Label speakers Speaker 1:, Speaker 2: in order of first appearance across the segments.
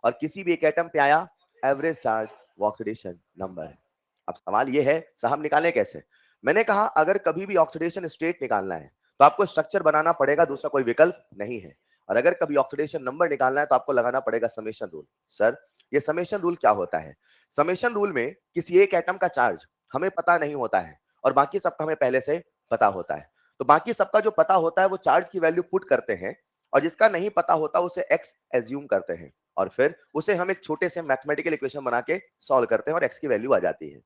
Speaker 1: और किसी भी एक एटम पे आया एवरेज चार्ज वो ऑक्सीडेशन नंबर है। अब सवाल ये है साहब निकालें कैसे? मैंने कहा अगर कभी भी ऑक्सीडेशन स्टेट निकालना है तो आपको स्ट्रक्चर बनाना पड़ेगा, दूसरा कोई विकल्प नहीं है। और अगर कभी ऑक्सीडेशन नंबर निकालना है तो आपको लगाना पड़ेगा समेशन रूल। सर ये समेशन रूल क्या होता है? समेशन रूल में किसी एक एटम का चार्ज हमें पता नहीं होता है और बाकी सबका हमें पहले से पता होता है। तो बाकी सबका जो पता होता है वो चार्ज की वैल्यू पुट करते हैं और जिसका नहीं पता होता उसे एक्स एज्यूम करते हैं और फिर उसे हम एक छोटे से मैथमेटिकल इक्वेशन बना के सॉल्व करते हैं और एक्स की वैल्यू आ जाती है।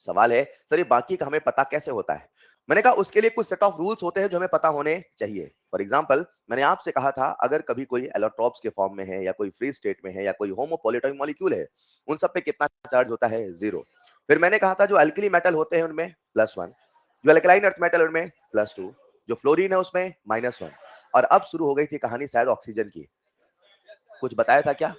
Speaker 1: सवाल है सर ये बाकी का हमें पता कैसे होता है? मैंने कहा उसके लिए कुछ सेट ऑफ रूल्स होते हैं जो हमें पता होने चाहिए। फॉर एग्जांपल मैंने आपसे कहा था अगर कभी कोई एलोट्रॉप्स के फॉर्म में है या कोई फ्री स्टेट में है या कोई होमोपोलिटॉइक मॉलिक्यूल है, उन सब पे कितना चार्ज होता है? जीरो। फिर मैंने कहा था जो अल्कली मेटल होते हैं उनमें +1, जो अल्कलाइन अर्थ मेटल उनमें +2, जो फ्लोरीन है उसमें -1। और अब शुरू हो गई थी कहानी शायद ऑक्सीजन की। कुछ बताया था क्या?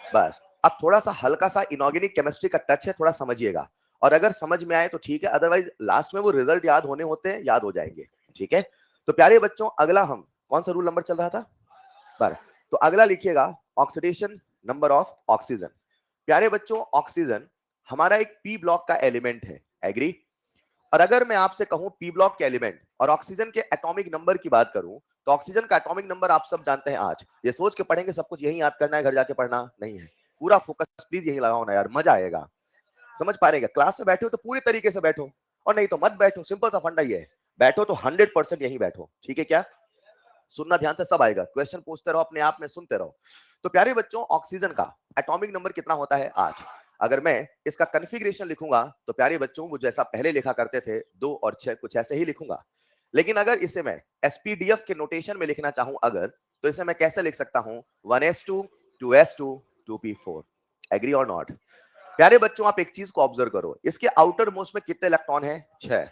Speaker 1: बस अब थोड़ा सा हल्का सा इनऑर्गेनिक केमिस्ट्री का टच है, थोड़ा समझिएगा और अगर समझ में आए तो ठीक है, अदरवाइज लास्ट में वो रिजल्ट याद होने होते हैं, याद हो जाएंगे। ठीक है, तो प्यारे बच्चों अगला हम कौन सा रूल नंबर चल रहा था? 12। तो अगला लिखिएगा ऑक्सीडेशन नंबर ऑफ ऑक्सीजन। प्यारे बच्चों ऑक्सीजन हमारा एक पी ब्लॉक का एलिमेंट है, एग्री? और अगर मैं आपसे कहूं पी ब्लॉक के एलिमेंट और ऑक्सीजन के एटॉमिक नंबर की बात करूं तो ऑक्सीजन का एटॉमिक नंबर आप सब जानते हैं। आज ये सोच के पढ़ेंगे सब कुछ यही याद करना है, घर जाके पढ़ना नहीं है। पूरा फोकस प्लीज यही लगाओ ना यार, मजा आएगा। समझ पा रहे हैं? क्लास में बैठे हो तो पूरी तरीके से बैठो और नहीं तो मत बैठो, सिंपल सा फंडा ये है। बैठो तो 100% यही बैठो, ठीक है क्या? सुनना ध्यान से, सब आएगा, क्वेश्चन पूछते रहो, अपने आप में सुनते रहो। तो प्यारे बच्चों ऑक्सीजन का एटॉमिक नंबर कितना होता है 8। अगर मैं इसका कन्फिग्रेशन लिखूंगा तो प्यारे बच्चों वो जैसा पहले लिखा करते थे 2 और 6 कुछ ऐसे ही लिखूंगा। लेकिन अगर इसे मैं एसपीडीएफ के नोटेशन में लिखना चाहूं अगर, तो इसे मैं कैसे लिख सकता हूं? 1s2 2s2 2p4। एग्री और नॉट? प्यारे बच्चों आप एक चीज को ऑब्जर्व करो, इसके आउटर मोस्ट में कितने इलेक्ट्रॉन है? 6।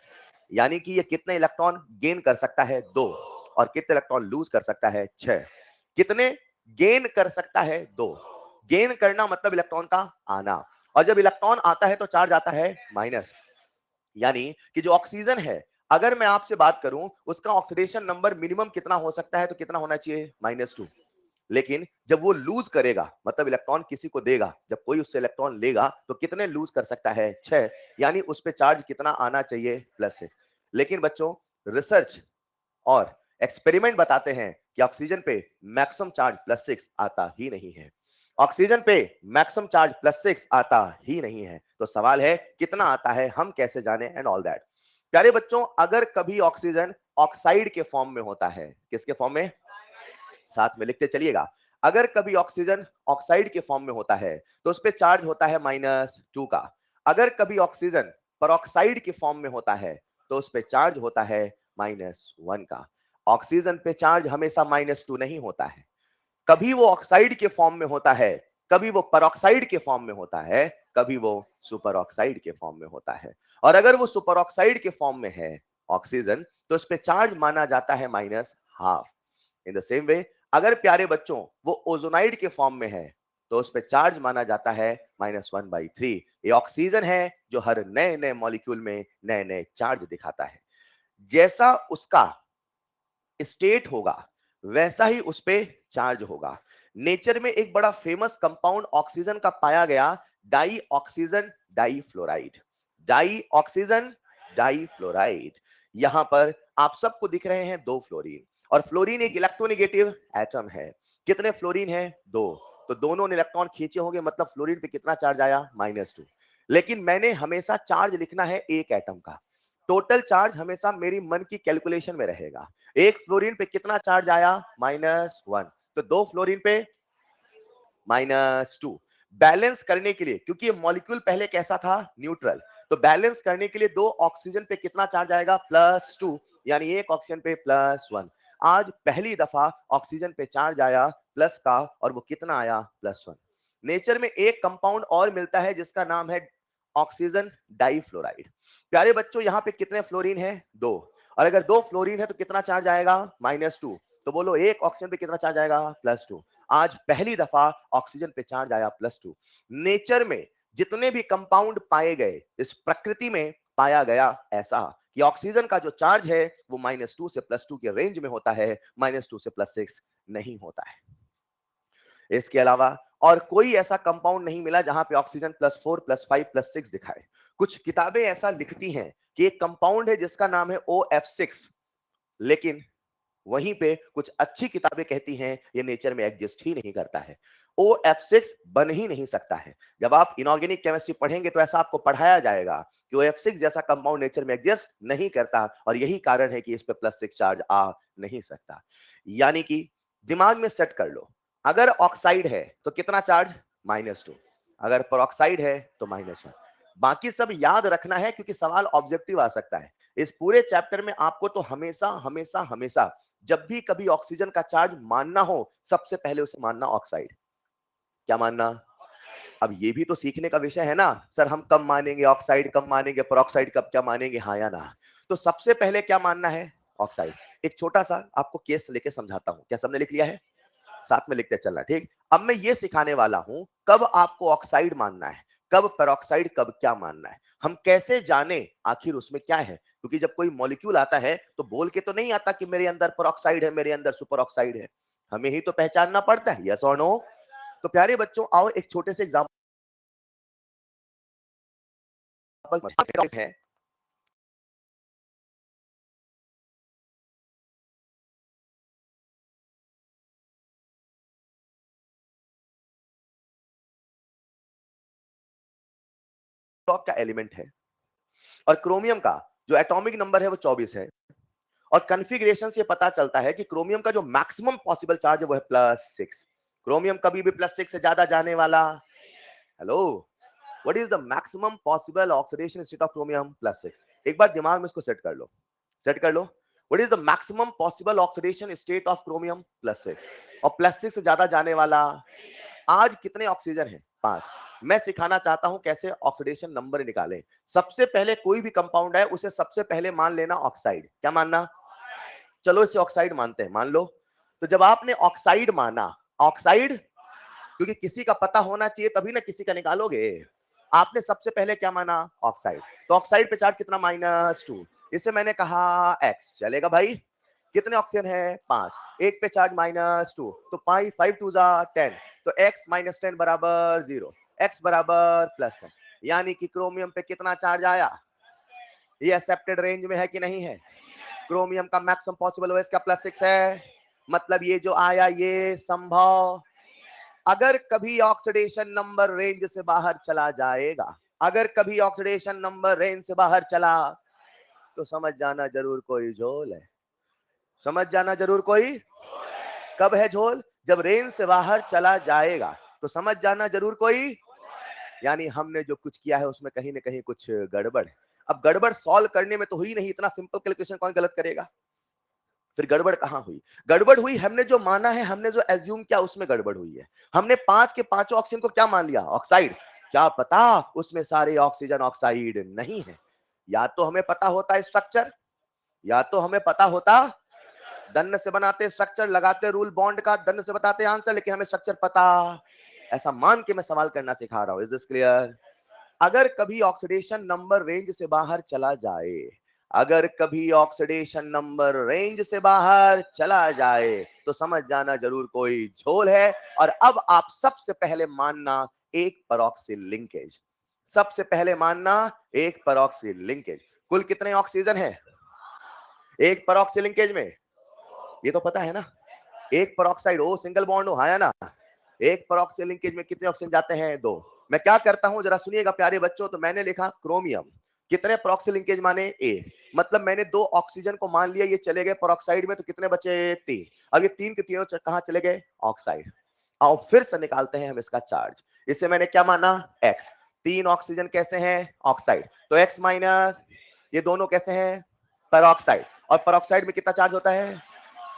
Speaker 1: यानी कि ये कितने इलेक्ट्रॉन गेन कर सकता है? 2। और कितने इलेक्ट्रॉन लूज कर सकता है? 6। कितने गेन कर सकता है? 2। गेन करना मतलब इलेक्ट्रॉन का आना, और जब इलेक्ट्रॉन आता है तो चार्ज आता है माइनस। यानी कि जो ऑक्सीजन है अगर मैं आपसे बात करूं उसका ऑक्सीडेशन नंबर मिनिमम कितना हो सकता है? तो कितना होना चाहिए? -2। लेकिन जब वो लूज करेगा मतलब इलेक्ट्रॉन किसी को देगा, जब कोई उससे इलेक्ट्रॉन लेगा तो कितने लूज कर सकता है? 6। यानी उस पे चार्ज कितना आना चाहिए? +6। लेकिन बच्चों रिसर्च और एक्सपेरिमेंट बताते हैं कि ऑक्सीजन पे मैक्सिमम चार्ज +6 आता ही नहीं है। ऑक्सीजन पे मैक्सिमम चार्ज +6 आता ही नहीं है। तो सवाल है कितना आता है, हम कैसे जाने एंड ऑल दैट। प्यारे बच्चों अगर कभी ऑक्सीजन ऑक्साइड के फॉर्म में होता है, किसके फॉर्म में? साथ में लिखते चलिएगा। अगर कभी ऑक्सीजन ऑक्साइड के फॉर्म में होता है तो उस पे चार्ज होता है -2 का। अगर कभी ऑक्सीजन परऑक्साइड के फॉर्म में होता है तो उस पे चार्ज होता है -1 का। ऑक्सीजन पे चार्ज हमेशा -2 नहीं होता है, कभी वो ऑक्साइड के फॉर्म में होता है, कभी वो परऑक्साइड के फॉर्म में होता है, कभी वो सुपर ऑक्साइड के फॉर्म में होता है। और अगर वो सुपर ऑक्साइड के फॉर्म में है ऑक्सीजन तो उस पे चार्ज माना जाता है -12। इन द सेम वे अगर प्यारे बच्चों वो ओजोनाइड के फॉर्म में है तो उस पे चार्ज माना जाता है -1/3। ये ऑक्सीजन है जो हर नए नए मॉलिक्यूल में नए नए चार्ज दिखाता है। जैसा उसका स्टेट होगा वैसा ही उस पे चार्ज होगा। नेचर में एक बड़ा फेमस कंपाउंड ऑक्सीजन का पाया गया, dioxygen difluoride. Dioxygen difluoride. यहां पर आप सबको दिख रहे हैं 2 फ्लोरीन, और फ्लोरीन एक इलेक्ट्रोनेगेटिव एटम है। कितने फ्लोरीन है? 2। तो दोनों ने इलेक्ट्रॉन खींचे होंगे मतलब फ्लोरीन पे कितना चार्ज आया? -2। लेकिन मैंने हमेशा चार्ज लिखना है एक एटम का, टोटल चार्ज हमेशा मेरी मन की कैलकुलेशन में रहेगा। एक फ्लोरीन पे कितना चार्ज आया? -1। तो 2 फ्लोरीन पे -2। बैलेंस करने के लिए, क्योंकि ये मॉलिक्यूल पहले कैसा था? न्यूट्रल। तो बैलेंस करने के लिए 2 ऑक्सीजन पे कितना चार्ज आएगा? +2। यानी एक ऑक्सीजन पे +1। आज पहली दफा ऑक्सीजन पे चार्ज आया प्लस का, और वो कितना आया? +1। नेचर में एक कंपाउंड और मिलता है जिसका नाम है ऑक्सीजन डाईफ्लोराइड। प्यारे बच्चों यहां पे कितने फ्लोरीन है? 2। और अगर 2 फ्लोरीन है तो कितना चार्ज आएगा? -2। तो बोलो एक ऑक्सीजन पे कितना चार्ज आएगा? +2। आज पहली दफा ऑक्सीजन पे चार्ज आया +2। नेचर में जितने भी कंपाउंड पाए गए इस प्रकृति में पाया गया ऐसा कि ऑक्सीजन का जो चार्ज है वो -2 से +2 के रेंज में होता है, -2 से +6 नहीं होता है। इसके अलावा और कोई ऐसा कंपाउंड नहीं मिला जहां पे ऑक्सीजन +4 +5 +6 दिखाए। कुछ किताबें ऐसा लिखती हैं कि एक कंपाउंड है जिसका नाम है OF6, लेकिन वहीं पे कुछ अच्छी किताबें कहती हैं ये नेचर में एग्जिस्ट ही नहीं करता है। OF6 बन ही नहीं सकता है। जब आप इनऑर्गेनिक केमिस्ट्री पढ़ेंगे तो ऐसा आपको पढ़ाया जाएगा कि OF6 जैसा कंपाउंड नेचर में एग्जिस्ट नहीं करता, और यही कारण है कि इस पे +6 चार्ज आ नहीं सकता। यानी कि दिमाग में सेट कर लो, अगर ऑक्साइड है तो कितना चार्ज? -2। अगर पेरोक्साइड है तो -1। बाकी सब याद रखना है क्योंकि सवाल ऑब्जेक्टिव आ सकता है। इस पूरे चैप्टर में आपको तो हमेशा हमेशा हमेशा जब भी कभी ऑक्सीजन का चार्ज मानना हो, सबसे पहले उसे मानना ऑक्साइड। क्या मानना? अब ये भी तो सीखने का विषय है ना सर, हम कब मानेंगे ऑक्साइड, कब मानेंगे पेरोक्साइड, कब क्या मानेंगे, हाँ या ना? तो सबसे पहले क्या मानना है? ऑक्साइड। एक छोटा सा आपको केस लेके समझाता हूं। क्या सबने लिख लिया है? साथ में लिखते चलना, ठीक? अब मैं ये सिखाने वाला हूं कब आपको ऑक्साइड मानना है, कब पेरोक्साइड, कब क्या मानना है। हम कैसे जाने आखिर उसमें क्या है? क्योंकि जब कोई मॉलिक्यूल आता है तो बोल के तो नहीं आता कि मेरे अंदर पेरोक्साइड है, मेरे अंदर सुपर ऑक्साइड है। हमें ही तो पहचानना पड़ता है, यस और नो। तो प्यारे बच्चों, आओ एक छोटे से एग्जाम्पल है। टॉप का एलिमेंट है और क्रोमियम का जो एटॉमिक नंबर है वो 24 है, और कॉन्फ़िगरेशन से पता चलता है कि क्रोमियम का जो मैक्सिमम पॉसिबल चार्ज है वो है +6। क्रोमियम कभी भी +6 से ज्यादा जाने वाला, hello, what is the maximum possible oxidation state of chromium? +6। एक बार दिमाग में इसको सेट कर लो, सेट कर लो। What is the maximum possible oxidation state of chromium? +6। और +6 से ज्यादा जाने वाला, आज कितने ऑक्सीजन है? 5। मैं सिखाना चाहता हूं कैसे ऑक्सीडेशन नंबर निकालें। सबसे पहले कोई भी कंपाउंड है उसे सबसे पहले मान लेना ऑक्साइड। क्या मानना? चलो इसे ऑक्साइड मानते हैं, मान लो। तो जब आपने ऑक्साइड माना, ऑक्साइड, क्योंकि किसी का पता होना चाहिए तभी ना किसी का निकालोगे। आपने सबसे पहले क्या माना? ऑक्साइड। तो ऑक्साइड पे चार्ज कितना? -2। इसे मैंने कहा एक्स, चलेगा भाई? कितने ऑक्सीजन है? 5। एक पे चार्ज -2, तो 5 2 10, तो x -10 बराबर 0, x बराबर +10। यानी कि क्रोमियम पे कितना चार्ज आया? ये एक्सेप्टेड रेंज में है कि नहीं है? क्रोमियम का मैक्सिमम पॉसिबल ओएस का +6 है, मतलब ये जो आया ये संभव। अगर कभी ऑक्सीडेशन नंबर रेंज से बाहर चला जाएगा, अगर कभी ऑक्सीडेशन नंबर रेंज से बाहर चला, तो समझ जाना जरूर कोई झोल है। समझ जाना जरूर कोई। कब है झोल? जब रेंज से बाहर चला जाएगा, तो समझ जाना जरूर कोई। यानी हमने जो कुछ किया है उसमें कहीं ना कहीं कुछ गड़बड़ है। अब गड़बड़ सॉल्व करने में तो हुई नहीं, इतना सिंपल कैलकुलेशन कौन गलत करेगा? फिर गड़बड़ कहां हुई? गड़बड़ हुई हमने जो माना है, हमने जो एज्यूम किया उसमें गड़बड़ हुई है। हमने 5 के पांचों ऑक्सीजन को क्या मान लिया? ऑक्साइड। क्या पता उसमें सारे ऑक्सीजन ऑक्साइड नहीं है। या तो हमें पता होता स्ट्रक्चर, या तो हमें पता होता, दन्न से बनाते स्ट्रक्चर, लगाते रूल बॉन्ड का, दन्न से बताते आंसर, लेकिन हमें स्ट्रक्चर पता। ऐसा मान के मैं सवाल करना सिखा रहा हूं। Is this clear? अगर कभी ऑक्सीडेशन नंबर रेंज से बाहर चला जाए, अगर कभी ऑक्सीडेशन नंबर रेंज से बाहर चला जाए, तो समझ जाना जरूर कोई झोल है। और अब आप सबसे पहले मानना एक परऑक्सिल लिंकेज। सबसे पहले मानना एक परऑक्सिल लिंकेज। कुल कितने ऑक्सीजन है एक परऑक्सिल लिंकेज में? ये तो पता है ना। एक पेरोक्साइड ओ सिंगल बॉन्ड हो, हाँ या ना? एक पेरोक्सिल लिंकेज में कितने ऑक्सीजन जाते हैं? 2। मैं क्या करता हूं जरा सुनिएगा प्यारे बच्चों। तो मैंने लिखा क्रोमियम, कितने पेरोक्सिल लिंकेज माने? ए। मतलब मैंने 2 ऑक्सीजन को मान लिया, ये चले गए पेरोक्साइड में, तो कितने बचे? 3। अब ये 3 के तीनों कहां चले गए? ऑक्साइड। आओ फिर से निकालते हैं हम इसका चार्ज। इसे मैंने क्या माना? एक्स। 3 ऑक्सीजन कैसे हैं? ऑक्साइड। तो एक्स माइनस, ये दोनों कैसे हैं? पेरोक्साइड। और पेरोक्साइड में कितना चार्ज होता है?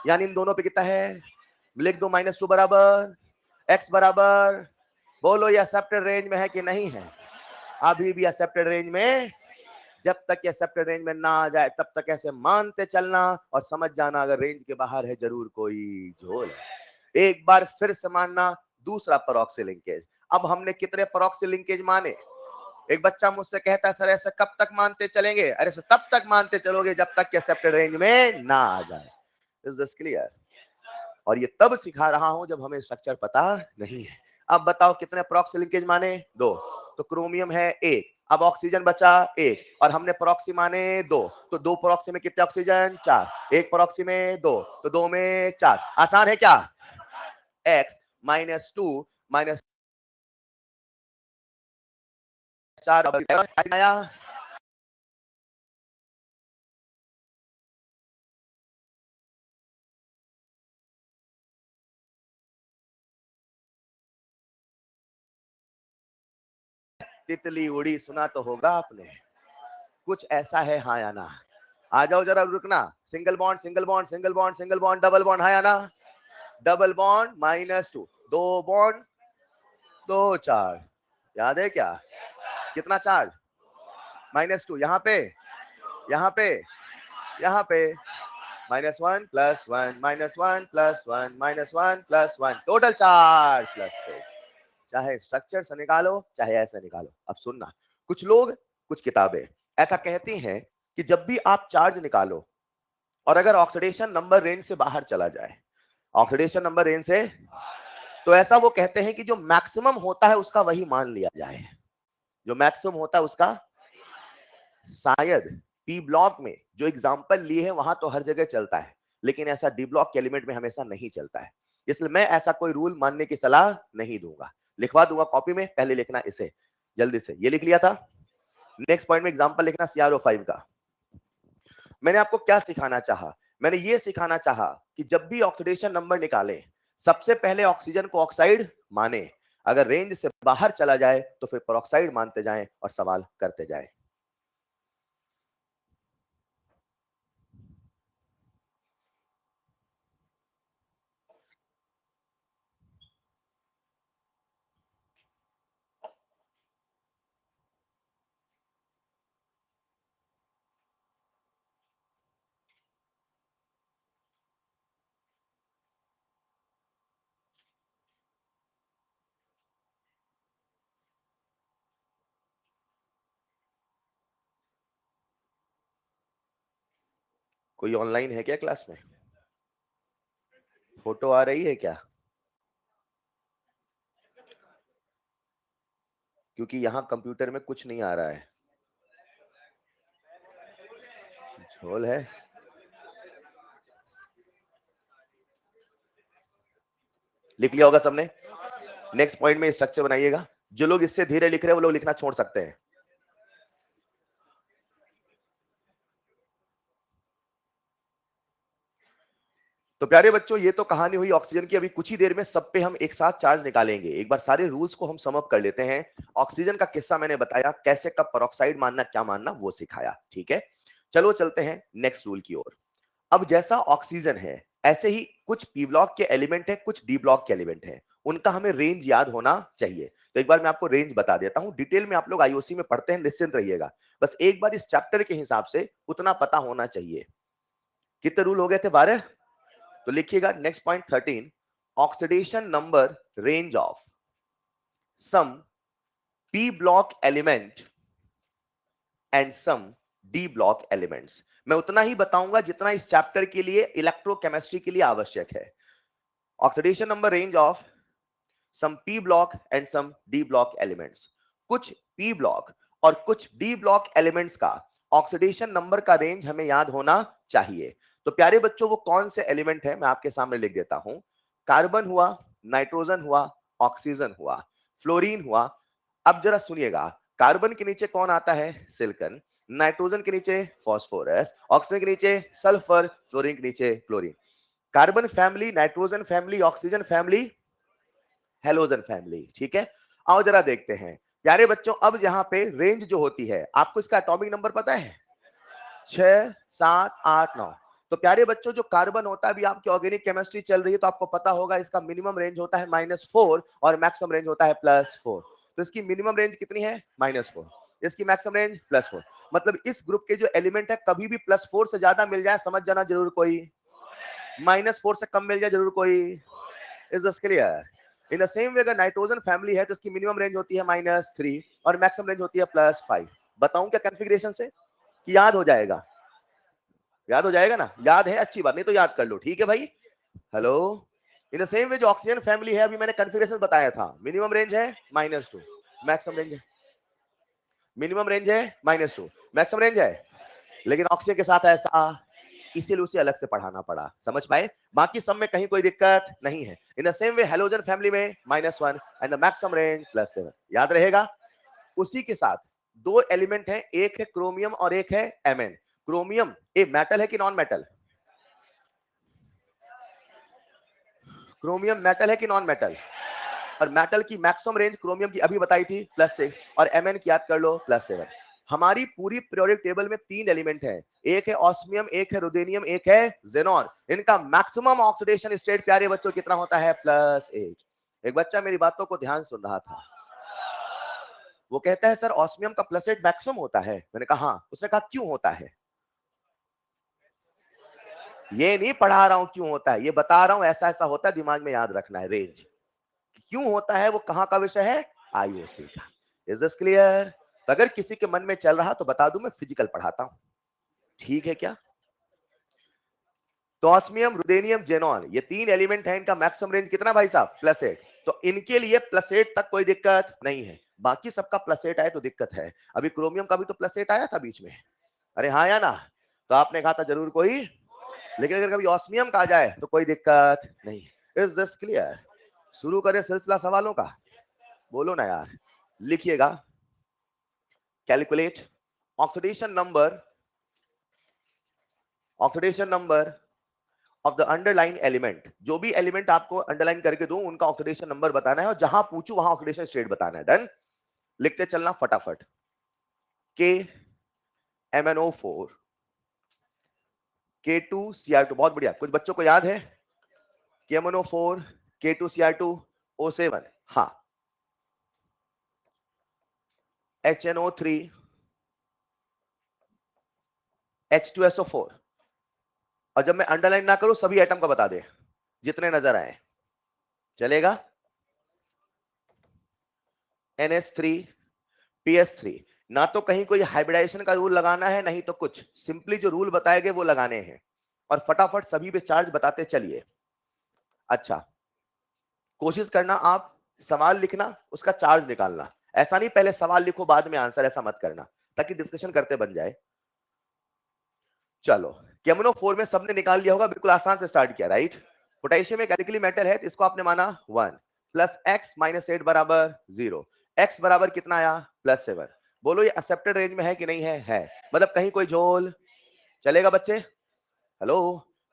Speaker 1: यानी इन दोनों पे कितना है? लिख दो -2 बराबर x बराबर, बोलो ये एक्सेप्टेड रेंज में है कि नहीं है? अभी भी एक्सेप्टेड रेंज में। जब तक एक्सेप्टेड रेंज में ना आ जाए तब तक ऐसे मानते चलना और समझ जाना अगर रेंज के बाहर है जरूर कोई झोल है। एक बार फिर से मानना दूसरा पेरोक्सिल लिंकेज। अब हमने कितने पेरोक्सिल लिंकेज माने? एक बच्चा मुझसे कहता है सर ऐसे कब तक मानते चलेंगे? अरे सर तब तक मानते चलोगे जब तक एक्सेप्टेड रेंज में ना आ जाए। Is this clear? और ये तब सिखा रहा हूं जब हमें स्ट्रक्चर पता नहीं है। अब बताओ कितने प्रॉक्स लिंकेज माने? 2। तो क्रोमियम है 1, अब ऑक्सीजन बचा 1 और हमने प्रॉक्सी माने 2, तो 2 प्रॉक्सी में कितने ऑक्सीजन? 4, 1 प्रॉक्सी में 2, तो 2 में 4। आसान है क्या? x माइनस 2 माइनस 4 आया। तितली उड़ी सुना तो होगा आपने, कुछ ऐसा है हाँ या ना? आ जाओ जरा, रुकना। Single bond single bond single bond single bond double bond, हाँ या ना? डबल बॉन्ड -2, 2 बॉन्ड 2 चार्ज, याद है क्या? कितना चार्ज? -2, यहाँ पे यहाँ पे यहाँ पे -1 + 1 -1 + 1 -1 + 1 टोटल चार्ज +6। चाहे स्ट्रक्चर से निकालो चाहे ऐसे निकालो। अब सुनना, कुछ लोग कुछ किताबें ऐसा कहती हैं कि जब भी आप चार्ज निकालो और अगर ऑक्सीडेशन नंबर रेंज से बाहर चला जाए, ऑक्सीडेशन नंबर रेंज से, तो ऐसा वो कहते हैं कि जो मैक्सिमम होता है उसका वही मान लिया जाए। जो मैक्सिमम होता है उसका, शायद पी ब्लॉक में जो एग्जांपल लिए हैं वहां तो हर जगह चलता है, लेकिन ऐसा डी ब्लॉक के एलिमेंट में हमेशा नहीं चलता है। इसलिए मैं ऐसा कोई रूल मानने की सलाह नहीं दूंगा। लिखवा दूंगा कॉपी में, पहले लिखना इसे जल्दी से। ये लिख लिया था। नेक्स्ट पॉइंट में एग्जांपल लिखना CrO5 का। मैंने आपको क्या सिखाना चाहा? मैंने ये सिखाना चाहा कि जब भी ऑक्सीडेशन नंबर निकालें, सबसे पहले ऑक्सीजन को ऑक्साइड माने, अगर रेंज से बाहर चला जाए तो फिर पेरोक्साइड मानते जाएं और सवाल करते जाएं। कोई ऑनलाइन है क्या क्लास में? फोटो आ रही है क्या? क्योंकि यहाँ कंप्यूटर में कुछ नहीं आ रहा है। झोल है। लिख लिया होगा सबने। नेक्स्ट पॉइंट में स्ट्रक्चर बनाइएगा। जो लोग इससे धीरे लिख रहे हैं वो लोग लिखना छोड़ सकते हैं। तो प्यारे बच्चों, ये तो कहानी हुई ऑक्सीजन की। अभी कुछ ही देर में सब पे हम एक साथ चार्ज निकालेंगे। एक बार सारे रूल्स को हम सम अप कर लेते हैं। ऑक्सीजन का किस्सा मैंने बताया, कैसे कब पेरोक्साइड मानना क्या मानना वो सिखाया। ठीक है, चलो चलते हैं नेक्स्ट रूल की ओर। अब जैसा ऑक्सीजन है ऐसे ही कुछ पी ब्लॉक के एलिमेंट है, कुछ डी ब्लॉक के एलिमेंट है, उनका हमें रेंज याद होना चाहिए। तो एक बार मैं आपको रेंज बता देता हूं। डिटेल में आप लोग आईओसी में पढ़ते हैं, निश्चिंत रहिएगा। बस एक बार इस चैप्टर के हिसाब से उतना पता होना चाहिए। कितने रूल हो गए थे? 12। तो लिखिएगा next point 13, oxidation number range of some p block element and some d block elements. मैं उतना ही बताऊंगा जितना इस चैप्टर के लिए, इलेक्ट्रोकेमिस्ट्री के लिए आवश्यक है। Oxidation number range of some p block and some d block elements. कुछ पी ब्लॉक और कुछ डी ब्लॉक एलिमेंट्स का ऑक्सीडेशन नंबर का रेंज हमें याद होना चाहिए। तो प्यारे बच्चों, वो कौन से एलिमेंट है मैं आपके सामने लिख देता हूं। कार्बन हुआ, नाइट्रोजन हुआ, ऑक्सीजन हुआ, फ्लोरीन हुआ। अब जरा सुनिएगा, कार्बन के नीचे कौन आता है? सिलिकॉन। नाइट्रोजन के नीचे फास्फोरस, ऑक्सीजन के नीचे सल्फर, फ्लोरीन के नीचे chlorine. Carbon family, nitrogen family, oxygen family, halogen family. ठीक है, आओ जरा देखते हैं। प्यारे बच्चों, अब यहाँ पे रेंज जो होती है, आपको इसका एटॉमिक नंबर पता है? 6, 7, 8, 9। तो प्यारे बच्चों, जो कार्बन होता है, अभी आपकी ऑर्गेनिक केमिस्ट्री चल रही है तो आपको पता होगा इसका मिनिमम रेंज होता है -4 और मैक्सिमम रेंज होता है +4। तो इसकी मिनिमम रेंज कितनी है? -4। इसकी मैक्सिमम रेंज +4। मतलब इस ग्रुप के जो एलिमेंट है, कभी भी +4 से ज्यादा मिल जाए समझ जाना जरूर कोई, -4 से कम मिल जाए जरूर कोई। Is this clear? In the same वे, अगर नाइट्रोजन फैमिली है तो इसकी मिनिमम रेंज होती है -3 और मैक्सिमम रेंज होती है +5। बताऊं क्या कॉन्फ़िगरेशन से कि याद हो जाएगा? याद हो जाएगा ना? याद है, अच्छी बात, नहीं तो याद कर लो। ठीक है भाई? हेलो, इन द सेम वे जो ऑक्सीजन फैमिली है, अभी मैंने कॉन्फ़िगरेशन बताया था, मिनिमम रेंज है -2, मैक्सिमम रेंज है, मिनिमम रेंज है -2, मैक्सिमम रेंज है, लेकिन ऑक्सीजन के साथ ऐसा, इसीलिए उसे अलग से पढ़ाना पड़ा। समझ पाए? बाकी सब में कहीं कोई दिक्कत नहीं है। इन the same way halogen family में -1 एंड द मैक्सिमम रेंज +7, याद रहेगा। उसी के साथ दो एलिमेंट हैं, एक है क्रोमियम और एक है Mn। क्रोमियम ए मेटल है कि नॉन मेटल? क्रोमियम मेटल है कि नॉन मेटल? और मेटल की मैक्सिमम रेंज क्रोमियम की अभी बताई थी +6, और Mn की याद कर लो +7। हमारी पूरी पीरियोडिक टेबल में 3 एलिमेंट हैं, एक है ऑस्मियम, एक है रुदेनियम, एक है जेनॉन। इनका मैक्सिमम ऑक्सीडेशन स्टेट प्यारे बच्चों कितना होता है? +8। एक बच्चा मेरी बातों को ध्यान सुन रहा था, वो कहता है सर ऑस्मियम का +8 मैक्सिमम होता है। मैंने कहा हाँ। उसने कहा क्यों होता है? ये नहीं पढ़ा रहा हूं क्यों होता है, ये बता रहा हूं ऐसा ऐसा होता है, दिमाग में याद रखना है। रेंज क्यों होता है, वो कहां का विषय है? आईओसी का। Is this clear? तो अगर किसी के मन में चल रहा तो बता दूं, मैं फिजिकल पढ़ाता हूं, ठीक है क्या? तो ऑस्मियम, रुदेनियम, जेनॉन, ये 3 एलिमेंट हैं, इनका मैक्सिमम रेंज कितना भाई साहब? +8। तो इनके लिए +8 तक कोई दिक्कत नहीं है, बाकी सबका +8 आए तो दिक्कत है। अभी क्रोमियम का भी तो +8 आया था बीच में, अरे हाँ या ना? तो आपने कहा था जरूर कोई, लेकिन अगर कभी ऑस्मियम का आ जाए तो कोई दिक्कत नहीं। Is this clear? शुरू करें सिलसिला सवालों का? बोलो ना यार, लिखिएगा। Calculate oxidation number, oxidation number of the underline element. जो भी एलिमेंट आपको अंडरलाइन करके दूं, उनका ऑक्सीडेशन नंबर बताना है, और जहां पूछूं वहां ऑक्सीडेशन स्टेट बताना है। डन? लिखते चलना फटाफट। के MnO4, K2Cr2, बहुत बढ़िया। कुछ बच्चों को याद है? KMnO4, K2Cr2, O7, हाँ। HNO3, H2SO4। और जब मैं अंडरलाइन ना करूं, सभी एटम का बता दे, जितने नजर आए, चलेगा? NH3, PS3। ना तो कहीं कोई हाइब्रिडाइजेशन का रूल लगाना है, नहीं तो कुछ, सिंपली जो रूल बताए गए वो लगाने हैं, और फटाफट सभी पे चार्ज बताते चलिए। अच्छा, कोशिश करना आप सवाल लिखना, उसका चार्ज निकालना। ऐसा नहीं पहले सवाल लिखो बाद में आंसर, ऐसा मत करना, ताकि डिस्कशन करते बन जाए। चलो, केमनो 4 में सबने निकाल लिया होगा, बिल्कुल आसान से स्टार्ट किया, राइट? पोटेशियम एक एल्कली मेटल है, तो इसको आपने माना 1 प्लस x माइनस 8 बराबर 0। x बराबर कितना आया? +7। बोलो ये एक्सेप्टेड रेंज में है कि नहीं है? है। मतलब कहीं कोई झोल चलेगा बच्चे? हेलो,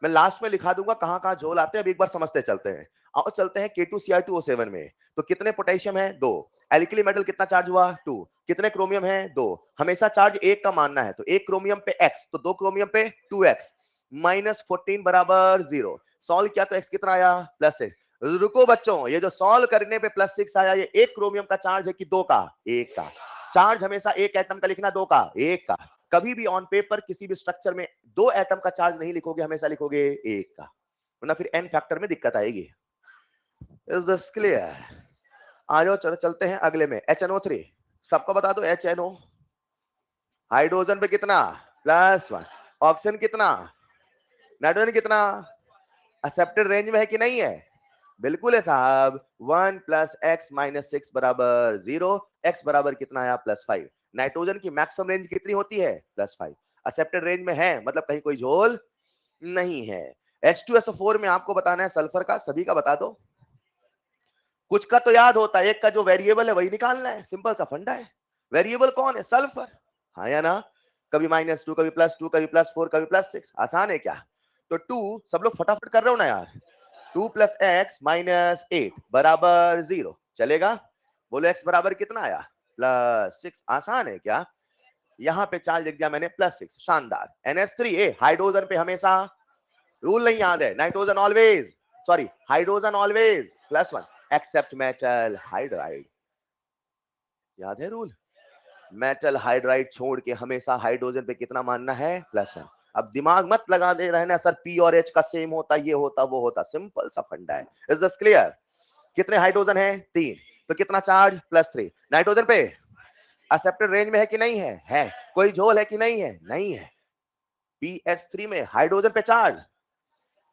Speaker 1: मैं लास्ट में लिखा दूंगा कहां कहां झोल आते हैं, अब एक बार समझते चलते हैं। आओ चलते हैं K2Cr2O7 में। तो कितने पोटेशियम है? 2। एल्कली मेटल कितना चार्ज हुआ? 2। कितने क्रोमियम है? 2। हमेशा चार्ज 1 का मानना है, तो 1 क्रोमियम पे x, तो 2 क्रोमियम पे 2x, -14 बराबर 0। सॉल्व किया तो x कितना आया? +6। रुको बच्चों, ये जो सॉल्व करने पे +6 आया, ये 1 क्रोमियम का चार्ज है कि 2 का? 1 का। चार्ज हमेशा एक एटम का लिखना, 2 का? 1 का। कभी भी ऑन पेपर किसी भी स्ट्रक्चर में 2 एटम का चार्ज नहीं लिखोगे, हमेशा लिखोगे 1 का, वरना फिर n फैक्टर में दिक्कत आएगी। Is this clear? आ जाओ, चलो चलते हैं अगले में। HNO3 सबको बता दो। HNO हाइड्रोजन पे कितना? +1। ऑक्सीजन कितना? नाइट्रोजन कितना? एक्सेप्टेड रेंज में है कि नहीं है? बिल्कुल है साहब। 1 प्लस x माइनस 6 बराबर 0। x बराबर कितना आया? +5। नाइट्रोजन की मैक्सिमम रेंज कितनी होती है? +5। एक्सेप्टेड रेंज में है, मतलब कहीं कोई झोल नहीं है। H2SO4 में आपको बताना है सल्फर का, सभी का बता दो। कुछ का तो याद होता है, एक का जो वेरिएबल है वही निकालना है, सिंपल सा फंडा है। वेरिएबल कौन है? सल्फर, हाँ या ना? कभी -2, कभी +2, कभी +4, कभी +6। आसान है क्या? तो 2 सब लोग फटाफट कर रहे हो ना यार। 2 प्लस x माइनस 8 बराबर 0, चलेगा? बोलो x बराबर कितना आया? +6। आसान है क्या? यहां पे चार्ज लिख दिया मैंने +6, शानदार। NH3 हाइड्रोजन पे हमेशा रूल नहीं याद है, nitrogen always, sorry hydrogen always +1 except metal hydride. याद है रूल? मेटल हाइड्राइड छोड़ के हमेशा हाइड्रोजन पे कितना मानना है? +1। अब दिमाग मत लगा दे रहना सर P और H का सेम होता, ये होता, वो होता, सिंपल सा फंडा है। Is this clear? कितने हाइड्रोजन है? 3। तो कितना चार्ज? +3। नाइट्रोजन पे एक्सेप्टेड रेंज में है कि नहीं है? है। कोई झोल है कि नहीं है? नहीं है। PS3 में हाइड्रोजन पे चार्ज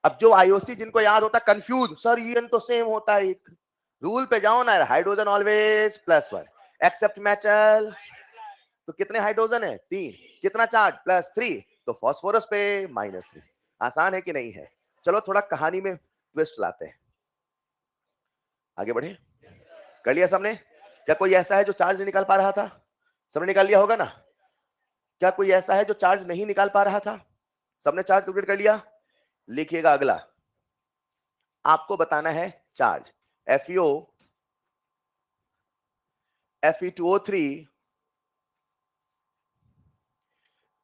Speaker 1: अब जो आईओसी जिनको याद होता कंफ्यूज, सर ईएन तो सेम होता है, रूल पे जाओ ना, हाइड्रोजन ऑलवेज +1 एक्सेप्ट मेटल, तो कितने हाइड्रोजन है 3, कितना चार्ज +3, तो फास्फोरस पे -3। आसान है कि नहीं है? चलो थोड़ा कहानी में ट्विस्ट लाते हैं, आगे बढ़े। कर लिया सबने? क्या कोई ऐसा है जो चार्ज नहीं निकाल पा रहा था? सबने निकाल लिया होगा ना? क्या कोई ऐसा है जो चार्ज नहीं निकाल पा रहा था? सबने चार्ज कैलकुलेट कर लिया? लिखिएगा अगला, आपको बताना है charge FeO, Fe2O3,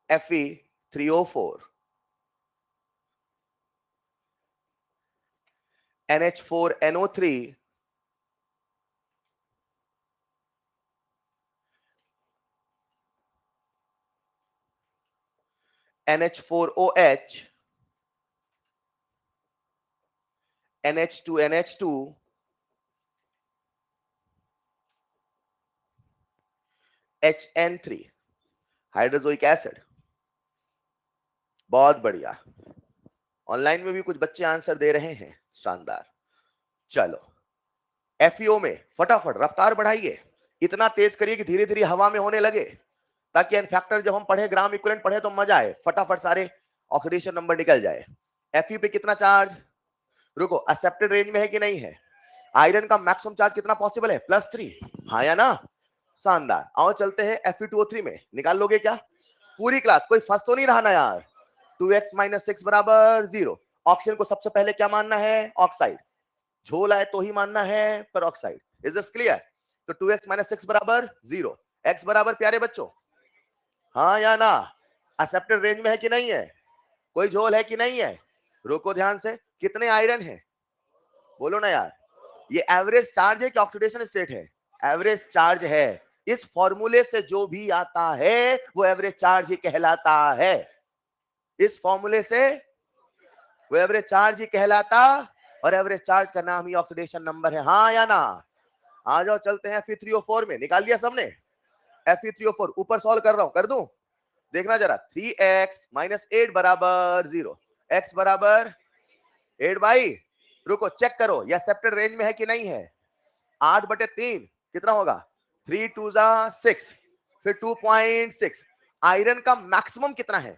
Speaker 1: Fe3O4, NH4NO3, NH4OH, NH2NH2, HN3, hydrazoic acid. बहुत बढ़िया, ऑनलाइन में भी कुछ बच्चे आंसर दे रहे हैं, शानदार। चलो FeO में फटाफट रफ्तार बढ़ाइए, इतना तेज करिए कि धीरे धीरे हवा में होने लगे, ताकि एन फैक्टर जब हम पढ़े, ग्राम इक्विवेलेंट पढ़े तो मजा आए, फटाफट सारे ऑक्सीडेशन नंबर निकल जाए। Fe पे कितना चार्ज, रुको, एक्सेप्टेड रेंज में है कि नहीं है? आयरन का मैक्सिमम चार्ज कितना पॉसिबल है +3, हाँ या ना? शानदार, आओ चलते हैं Fe2O3 में, निकाल लोगे क्या पूरी क्लास? कोई फंस तो नहीं रहा ना यार? 2x - 6 = 0। ऑक्सीजन को सबसे पहले क्या मानना है? ऑक्साइड। झोल आए तो ही मानना है पेरोक्साइड। Is this clear? तो 2x - 6 = 0, x बराबर प्यारे बच्चों, हाँ या ना? एक्सेप्टेड रेंज में है कि नहीं है? कोई झोल है कि नहीं है? रोको ध्यान से, कितने आयरन है बोलो ना यार? ये एवरेज चार्ज है कि ऑक्सीडेशन स्टेट है? एवरेज चार्ज है। इस फॉर्मूले से जो भी आता है वो एवरेज चार्ज ही कहलाता है। इस फॉर्मूले से वो एवरेज चार्ज ही कहलाता, और एवरेज चार्ज का नाम ही ऑक्सीडेशन नंबर है, हाँ या ना? आ जाओ चलते हैं Fe3O4 में, निकाल लिया सबने? Fe3O4 ऊपर सॉल्व कर रहा हूं, कर दूं? देखना जरा, 3x - 8 = 0, x बराबर 8 बाई, रुको चेक करो ये एक्सेप्टेड रेंज में है कि नहीं है? 8/3 कितना होगा? 3 2 6, फिर 2.6। आयरन का मैक्सिमम कितना है?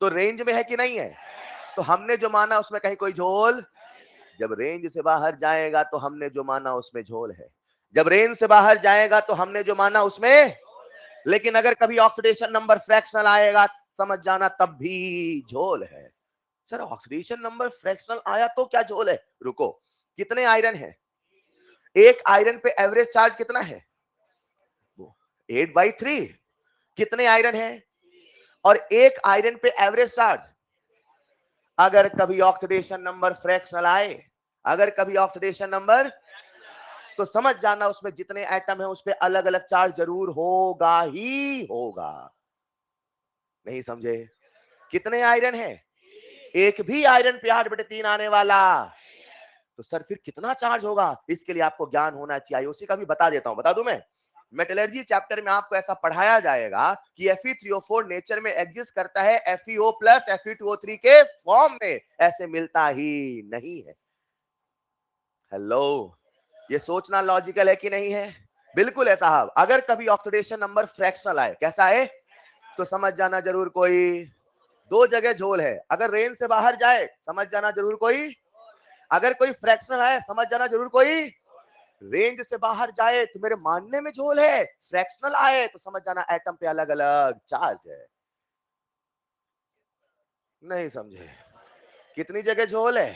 Speaker 1: तो रेंज में है कि नहीं है? तो हमने जो माना उसमें कहीं कोई झोल, जब रेंज से बाहर जाएगा तो हमने जो माना उसमें झोल है, जब रेंज से बाहर जाएगा तो हमने जो माना उसमें, लेकिन अगर कभी ऑक्सीडेशन नंबर फ्रैक्शनल आएगा समझ जाना तब भी झोल है। सर ऑक्सीडेशन नंबर फ्रैक्शनल आया तो क्या झोल है? रुको, कितने आयरन है? एक आयरन पे एवरेज चार्ज कितना है? 8/3। कितने आयरन है? और एक आयरन पे एवरेज चार्ज, अगर कभी ऑक्सीडेशन नंबर फ्रैक्शनल आए, अगर कभी ऑक्सीडेशन नंबर, तो समझ जाना उसमें जितने एटम है उस पे अलग अलग चार्ज जरूर होगा ही होगा। नहीं समझे? कितने आयरन है? एक भी आयरन पे 8/3 आने वाला, तो सर फिर कितना चार्ज होगा? इसके लिए आपको ज्ञान होना चाहिए, आईओसी का भी बता देता हूं, बता दूं मैं? मेटलर्जी चैप्टर में आपको ऐसा पढ़ाया जाएगा कि Fe3O4 नेचर में एग्जिस्ट करता है FeO प्लस Fe2O3 के फॉर्म में, ऐसे मिलता ही नहीं है। हेलो, ये सोचना लॉजिकल है कि नहीं है? बिल्कुल है साहब। अगर कभी ऑक्सीडेशन नंबर फ्रैक्शनल आए, कैसा है, तो समझ जाना जरूर कोई दो जगह झोल है। अगर रेंज से बाहर जाए समझ जाना जरूर कोई, अगर कोई फ्रैक्शनल है समझ जाना जरूर कोई, रेंज से बाहर जाए तो मेरे मानने में झोल है, फ्रैक्शनल आए तो समझ जाना एटम पे अलग अलग चार्ज है। नहीं समझे? कितनी जगह झोल है,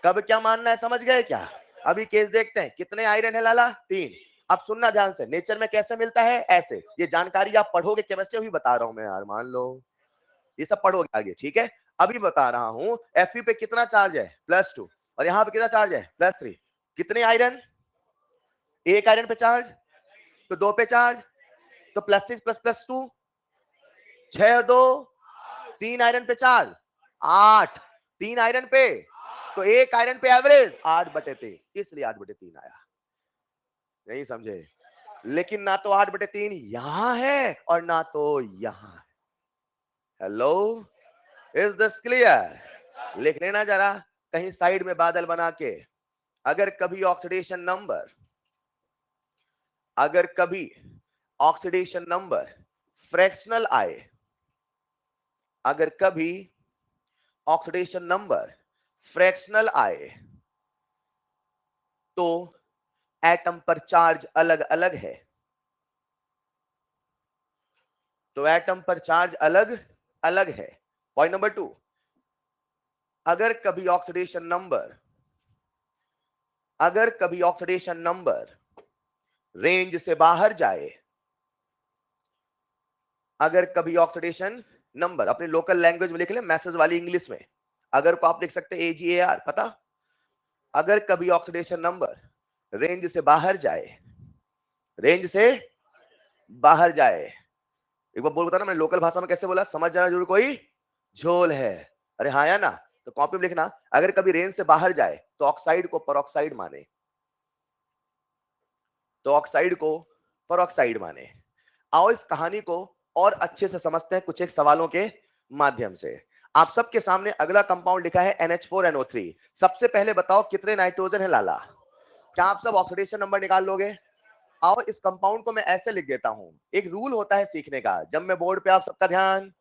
Speaker 1: कब क्या मानना है, समझ गए क्या? अभी केस देखते हैं, कितने आयरन है लाला? 3। अब सुनना ध्यान से, नेचर में कैसे मिलता है? ऐसे। ये जानकारी आप पढ़ोगे केमिस्ट्री भी बता रहा हूं मैं यार, मान लो ये सब पढ़ोगे आगे, ठीक है? अभी बता रहा हूं, Fe पे कितना चार्ज है? +2, और यहां पे कितना चार्ज है? +3। कितने आयरन? एक आयरन पे चार्ज, तो 2 पे चार्ज, तो +6 + +2 6 और 2 3 आयरन पे चार्ज 8, 3 आयरन पे, तो एक आयरन पे एवरेज 8/3, इसलिए 8/3 आया। नहीं समझे? लेकिन ना तो 8/3 यहां है और ना तो यहां है। Hello, is this clear? लिख लेना जरा कहीं साइड में बादल बना के। अगर कभी ऑक्सीडेशन नंबर फ्रैक्शनल आए, अगर कभी ऑक्सीडेशन नंबर फ्रैक्शनल आए तो एटम पर चार्ज अलग अलग है, तो एटम पर चार्ज अलग अलग है। पॉइंट नंबर 2, अगर कभी ऑक्सीडेशन नंबर रेंज से बाहर जाए, अगर कभी ऑक्सीडेशन नंबर, अपनी लोकल लैंग्वेज में लिख ले, मैसेज वाली इंग्लिश में, अगर को आप लिख सकते AGAR, पता? अगर कभी ऑक्सीडेशन नंबर रेंज से बाहर जाए, रेंज से बाहर जाए, एक बार बोल, बता ना मैंने लोकल भाषा में कैसे बोला, समझ जाना जरूर कोई झोल है। अरे हाँ या ना? तो कॉपी में लिखना, अगर कभी रेंज से बाहर जाए तो ऑक्साइड को परऑक्साइड माने, तो ऑक्साइड को परऑक्साइड माने। आओ इस कहानी को और अच्छे से समझते हैं कुछ एक सवालों के माध्यम से। आप सबके सामने अगला कंपाउंड लिखा है NH4NO3। सबसे पहले बताओ कितने नाइट्रोजन है लाला? क्या आप सब ऑक्सीडेशन नंबर निकाल लोगे? आओ इस कंपाउंड को मैं ऐसे लिख देता हूं। एक रूल होता है सीखने का, जब मैं बोर्ड पे, आप सबका ध्यान,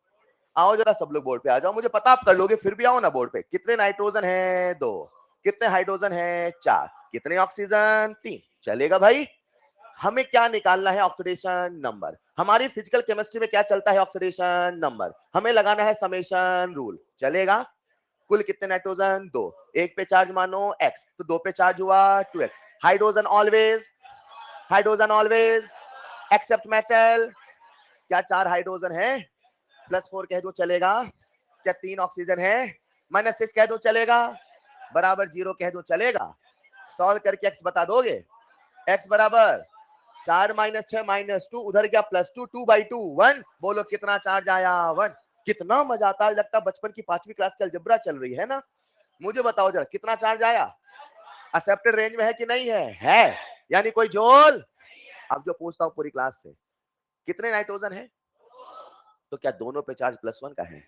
Speaker 1: आओ जरा सब लोग बोर्ड पे आ जाओ, मुझे पता आप कर लोगे, फिर भी आओ ना बोर्ड पे। कितने नाइट्रोजन है? 2। कितने हाइड्रोजन है? 4। कितने ऑक्सीजन? 3। चलेगा भाई? हमें क्या निकालना है? Oxidation number. हमारी फिजिकल केमिस्ट्री में क्या चलता है? Oxidation number. हमें लगाना है समेशन रूल। चलेगा? कुल कितने नाइट्रोजन? 2। एक पे चार्ज मानो x, तो 2 पे चार्ज हुआ 2x। Hydrogen always except metal. क्या 4 हाइड्रोजन है? +4 कह दो चलेगा? क्या 3 ऑक्सीजन है? -6 कह दो चलेगा? बराबर 0 कह दो चलेगा? सॉल्व करके x बता दोगे? x बराबर 4 - 6 - 2, उधर क्या +2, 2/2 1। बोलो कितना चार्ज आया? 1। कितना मजा आता है, लगता बचपन की 5वीं क्लास की अलजेब्रा चल रही है ना। मुझे बताओ जरा कितना चार्ज आया? एक्सेप्टेड रेंज में है कि नहीं है? है, यानी कोई झोल। अब जो पूछता हूं पूरी क्लास से, कितने नाइट्रोजन है? तो क्या दोनों पे चार्ज +1 का है?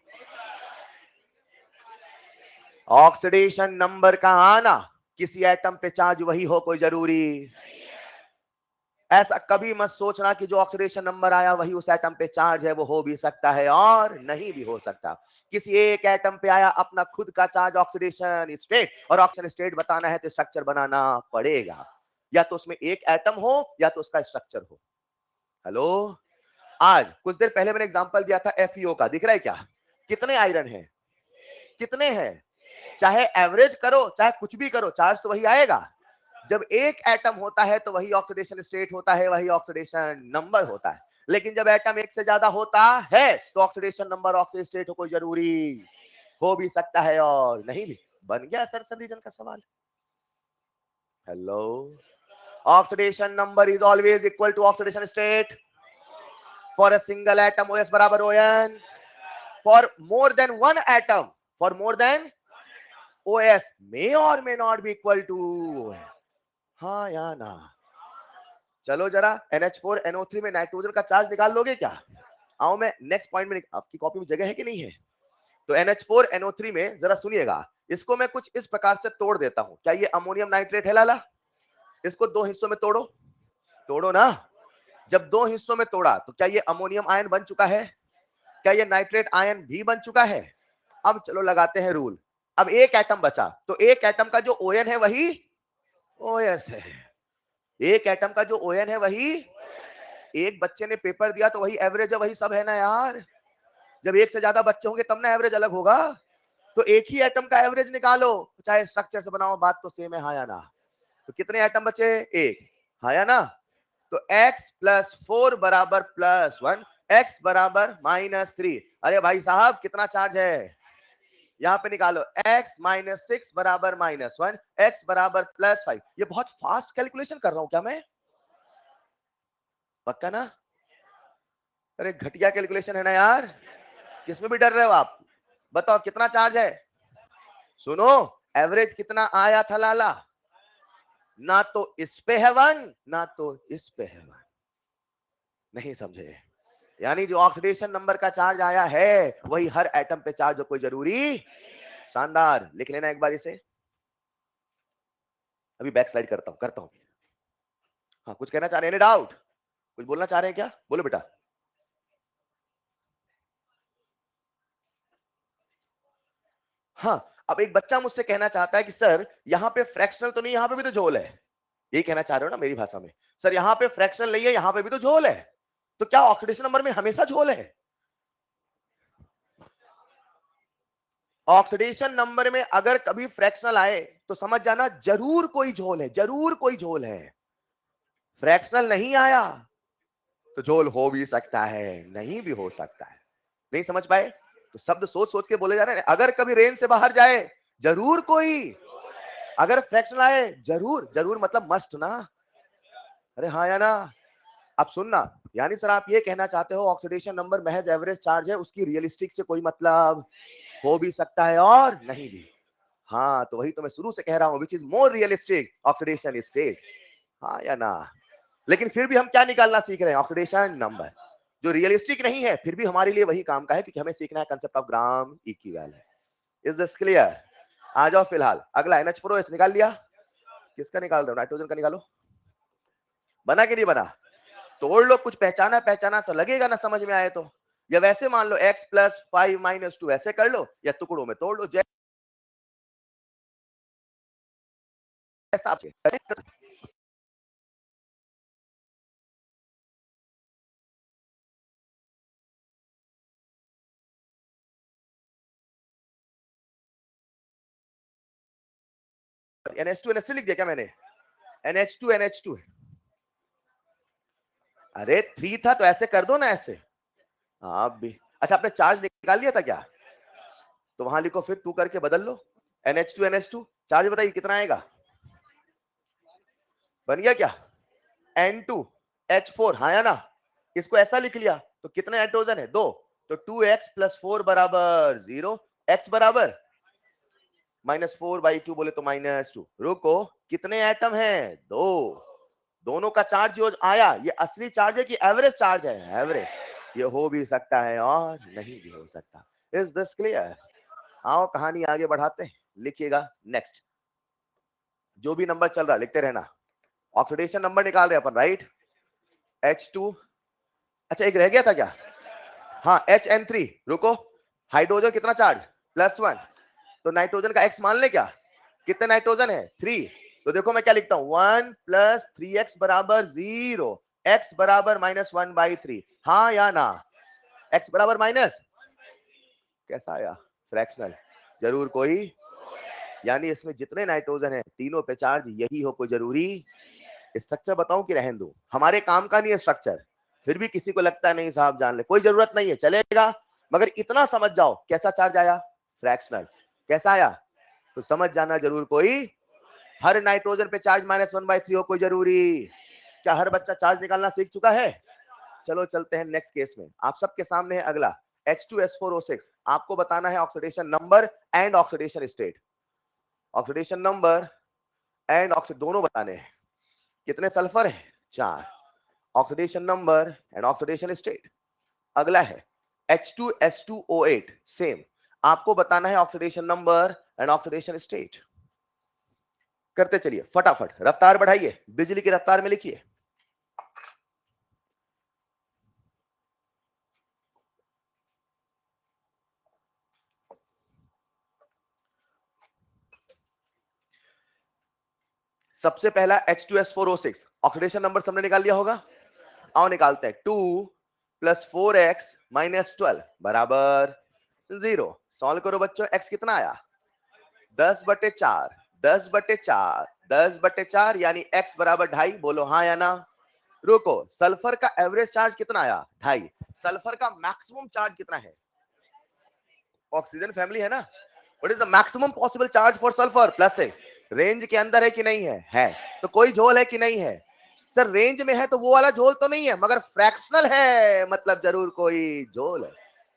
Speaker 1: ऑक्सीडेशन नंबर का आना, किसी एटम पे चार्ज वही हो कोई जरूरी? ऐसा कभी मत सोचना कि जो ऑक्सीडेशन नंबर आया वही उस एटम पे चार्ज है। वो हो भी सकता है और नहीं भी हो सकता। किसी एक एटम पे आया अपना खुद का चार्ज ऑक्सीडेशन स्टेट, और ऑक्सीडेशन स्टेट बताना है तो स्ट्रक्चर बनाना पड़ेगा। या तो उसमें एक एटम हो या तो उसका स्ट्रक्चर हो। हेलो, आज कुछ देर पहले मैंने एग्जांपल दिया था FeO का, दिख रहा है क्या? कितने आयरन है? कितने हैं? चाहे एवरेज करो चाहे कुछ भी करो, चार्ज तो वही आएगा। जब एक एटम होता है तो वही ऑक्सीडेशन स्टेट होता है, वही ऑक्सीडेशन नंबर होता है। लेकिन जब एटम एक से ज्यादा होता है तो ऑक्सीडेशन नंबर ऑक्सीडेशन स्टेट हो कोई जरूरी? हो भी सकता है और नहीं भी। बन गया सर सलीजन का सवाल। Hello, oxidation number is always equal to oxidation state for a single atom OS बराबर ON, for more than one atom, for more than OS may or may not be equal to ON। हाँ या ना? चलो जरा NH4NO3 में nitrogen का charge निकाल लोगे क्या? आओ मैं नेक्स्ट पॉइंट में, आपकी कॉपी में जगह है कि नहीं है? तो NH4NO3 में जरा सुनिएगा, इसको मैं कुछ इस प्रकार से तोड़ देता हूं। क्या ये अमोनियम नाइट्रेट है लाला? इसको 2 हिस्सों में तोड़ो, तोड़ो ना। जब 2 हिस्सों में तोड़ा तो क्या ये अमोनियम आयन बन चुका है? क्या ये नाइट्रेट आयन भी बन चुका है? अब चलो लगाते हैं रूल। अब एक एटम बचा, तो एक एटम का जो ON है वही OS है। एक एटम का जो ON है वही, एक बच्चे ने पेपर दिया तो वही एवरेज है, वही सब है ना यार। जब एक से ज्यादा बच्चे होंगे तब ना एवरेज अलग होगा। तो एक ही एटम का एवरेज निकालो, चाहे स्ट्रक्चर से बनाओ, बात तो सेम है। हाँ या ना? तो कितने एटम बचे? एक। हाँ या ना? तो x + 4 बराबर +1, x बराबर -3। अरे भाई साहब कितना चार्ज है? यहां पे निकालो, x - 6 बराबर -1, x बराबर +5। ये बहुत फास्ट कैलकुलेशन कर रहा हूं क्या मैं? पक्का ना? अरे घटिया कैलकुलेशन है ना यार। किसमें भी डर रहे हो आप? बताओ कितना चार्ज है? सुनो, एवरेज कितना आया था लाला? ना तो इस पे है 1 ना तो इस पे है 1। नहीं समझे? यानी जो ऑक्सीडेशन नंबर का चार्ज आया है वही हर एटम पे चार्ज हो, कोई जरूरी। शानदार, लिख लेना एक बार इसे। अभी बैक स्लाइड करता हूं। हाँ, कुछ कहना चाह रहे हैं? डाउट? कुछ बोलना चाह रहे हैं क्या? बोलो बेटा। हाँ, अब एक बच्चा मुझसे कहना चाहता है कि सर यहाँ पे फ्रैक्शनल तो नहीं, यहाँ पे भी तो झोल है। यही कहना चाह रहे हो ना मेरी भाषा में? सर यहाँ पे फ्रैक्शनल नहीं है, यहाँ पे भी तो झोल है, तो क्या ऑक्सीडेशन नंबर में हमेशा झोल है? ऑक्सीडेशन नंबर में अगर कभी फ्रैक्शनल आए तो समझ जाना जरूर कोई झोल है, जरूर कोई झोल है। फ्रैक्शनल नहीं आया तो झोल हो भी सकता है, नहीं भी हो सकता है। नहीं समझ पाए? तो शब्द सोच सोच के बोले जा रहे हैं। अगर कभी रेंज से बाहर जाए जरूर कोई, अगर फ्रैक्शनल आए जरूर, जरूर मतलब मस्ट ना। अरे हाँ या ना? अब सुनना, यानी सर आप ये कहना चाहते हो ऑक्सीडेशन नंबर महज एवरेज चार्ज है, उसकी रियलिस्टिक से कोई मतलब? हो भी सकता है और नहीं भी। हाँ, तो वही तो मैं शुरू से कह रहा हूं, which is more realistic, oxidation state. हाँ या ना? लेकिन फिर भी हम क्या निकालना सीख रहे हैं? Oxidation number. जो रियलिस्टिक नहीं है फिर भी हमारे लिए वही काम का है, क्योंकि हमें सीखना है concept of gram equivalent. Is this clear? आ जाओ फिलहाल अगला, NH4OH निकाल लिया। किसका निकाल रहे हो? नाइट्रोजन का निकालो। बना कि नहीं बना? तोड़ लो, कुछ पहचाना पहचाना सा लगेगा ना समझ में आए तो। या वैसे मान लो x+5 - 2 ऐसे कर लो, या टुकड़ों में तोड़ लो जैसा आप NH2 लिख दिया क्या मैंने? NH2 अरे 3 था तो ऐसे कर दो ना, ऐसे आप भी। अच्छा, आपने चार्ज निकाल लिया था क्या? तो वहां लिखो फिर 2 करके बदल लो। NH2 चार्ज बताइए कितना आएगा? बन गया क्या? N2H4, हाँ या ना? इसको ऐसा लिख लिया तो कितने नाइट्रोजन है? 2। तो 2x+4 बराबर 0। x बराबर -4/2 बोले तो -2। रुको, कितने एटम हैं? 2। दोनों का चार्ज जो आया ये असली चार्ज है कि एवरेज चार्ज है? एवरेज। ये हो भी सकता है और नहीं भी हो सकता। Is this clear? आओ कहानी आगे बढ़ाते हैं, लिखिएगा नेक्स्ट। जो भी नंबर चल रहा है लिखते रहना। ऑक्सीडेशन नंबर निकाल रहे हैं अपन, राइट? H2। अच्छा, एक रह गया था क्या? हाँ, HN3। रुको, हाइड्रोजन कितना चार्ज? +1। तो नाइट्रोजन का x मान ले क्या? कितने नाइट्रोजन है? 3। तो देखो मैं क्या लिखता हूं, 1 + 3x बराबर 0, x बराबर -1/3। हाँ या ना? x बराबर माइनस, कैसा आया? फ्रैक्शनल, जरूर कोई। यानी इसमें जितने नाइट्रोजन है तीनों पे चार्ज यही हो, कोई जरूरी। स्ट्रक्चर बताऊं कि रहने दो? हमारे काम का नहीं है स्ट्रक्चर, फिर भी किसी को लगता है नहीं साहब जान ले, कोई जरूरत नहीं है, चलेगा। मगर इतना समझ जाओ कैसा चार्ज आया? फ्रैक्शनल। कैसा आया? तो समझ जाना जरूर कोई। हर नाइट्रोजन पे चार्ज -1/3 हो, कोई जरूरी। क्या हर बच्चा चार्ज निकालना सीख चुका है? चलो चलते हैं नेक्स्ट केस में। आप सबके सामने है अगला, H2S4O6। आपको बताना है oxidation number and oxidation state. Oxidation number and oxide दोनों बताने हैं। कितने सल्फर है? 4। Oxidation number and oxidation state. अगला है H2S2O8, सेम। आपको बताना है oxidation number and oxidation state. करते चलिए फटाफट, रफ्तार बढ़ाइए, बिजली की रफ्तार में लिखिए। सबसे पहला H2S4O6, ऑक्सीडेशन नंबर सबने निकाल लिया होगा। आओ निकालते हैं। 2 + 4x - 12 बराबर 0। सॉल्व करो बच्चों, x कितना आया? 10/4, 10/4, 10/4, यानी x बराबर 2.5। बोलो हाँ या ना? रुको, सल्फर का एवरेज चार्ज कितना आया? 2.5। सल्फर का मैक्सिमम चार्ज कितना है? ऑक्सीजन फैमिली है ना? What is the maximum possible charge for sulphur? +6। Range के अंदर है कि नहीं है? है। तो कोई झोल है कि नहीं है? सर रेंज में है तो वो वाला झोल तो नहीं है, मगर फ्रैक्शनल है, मतलब जरूर कोई झोल है।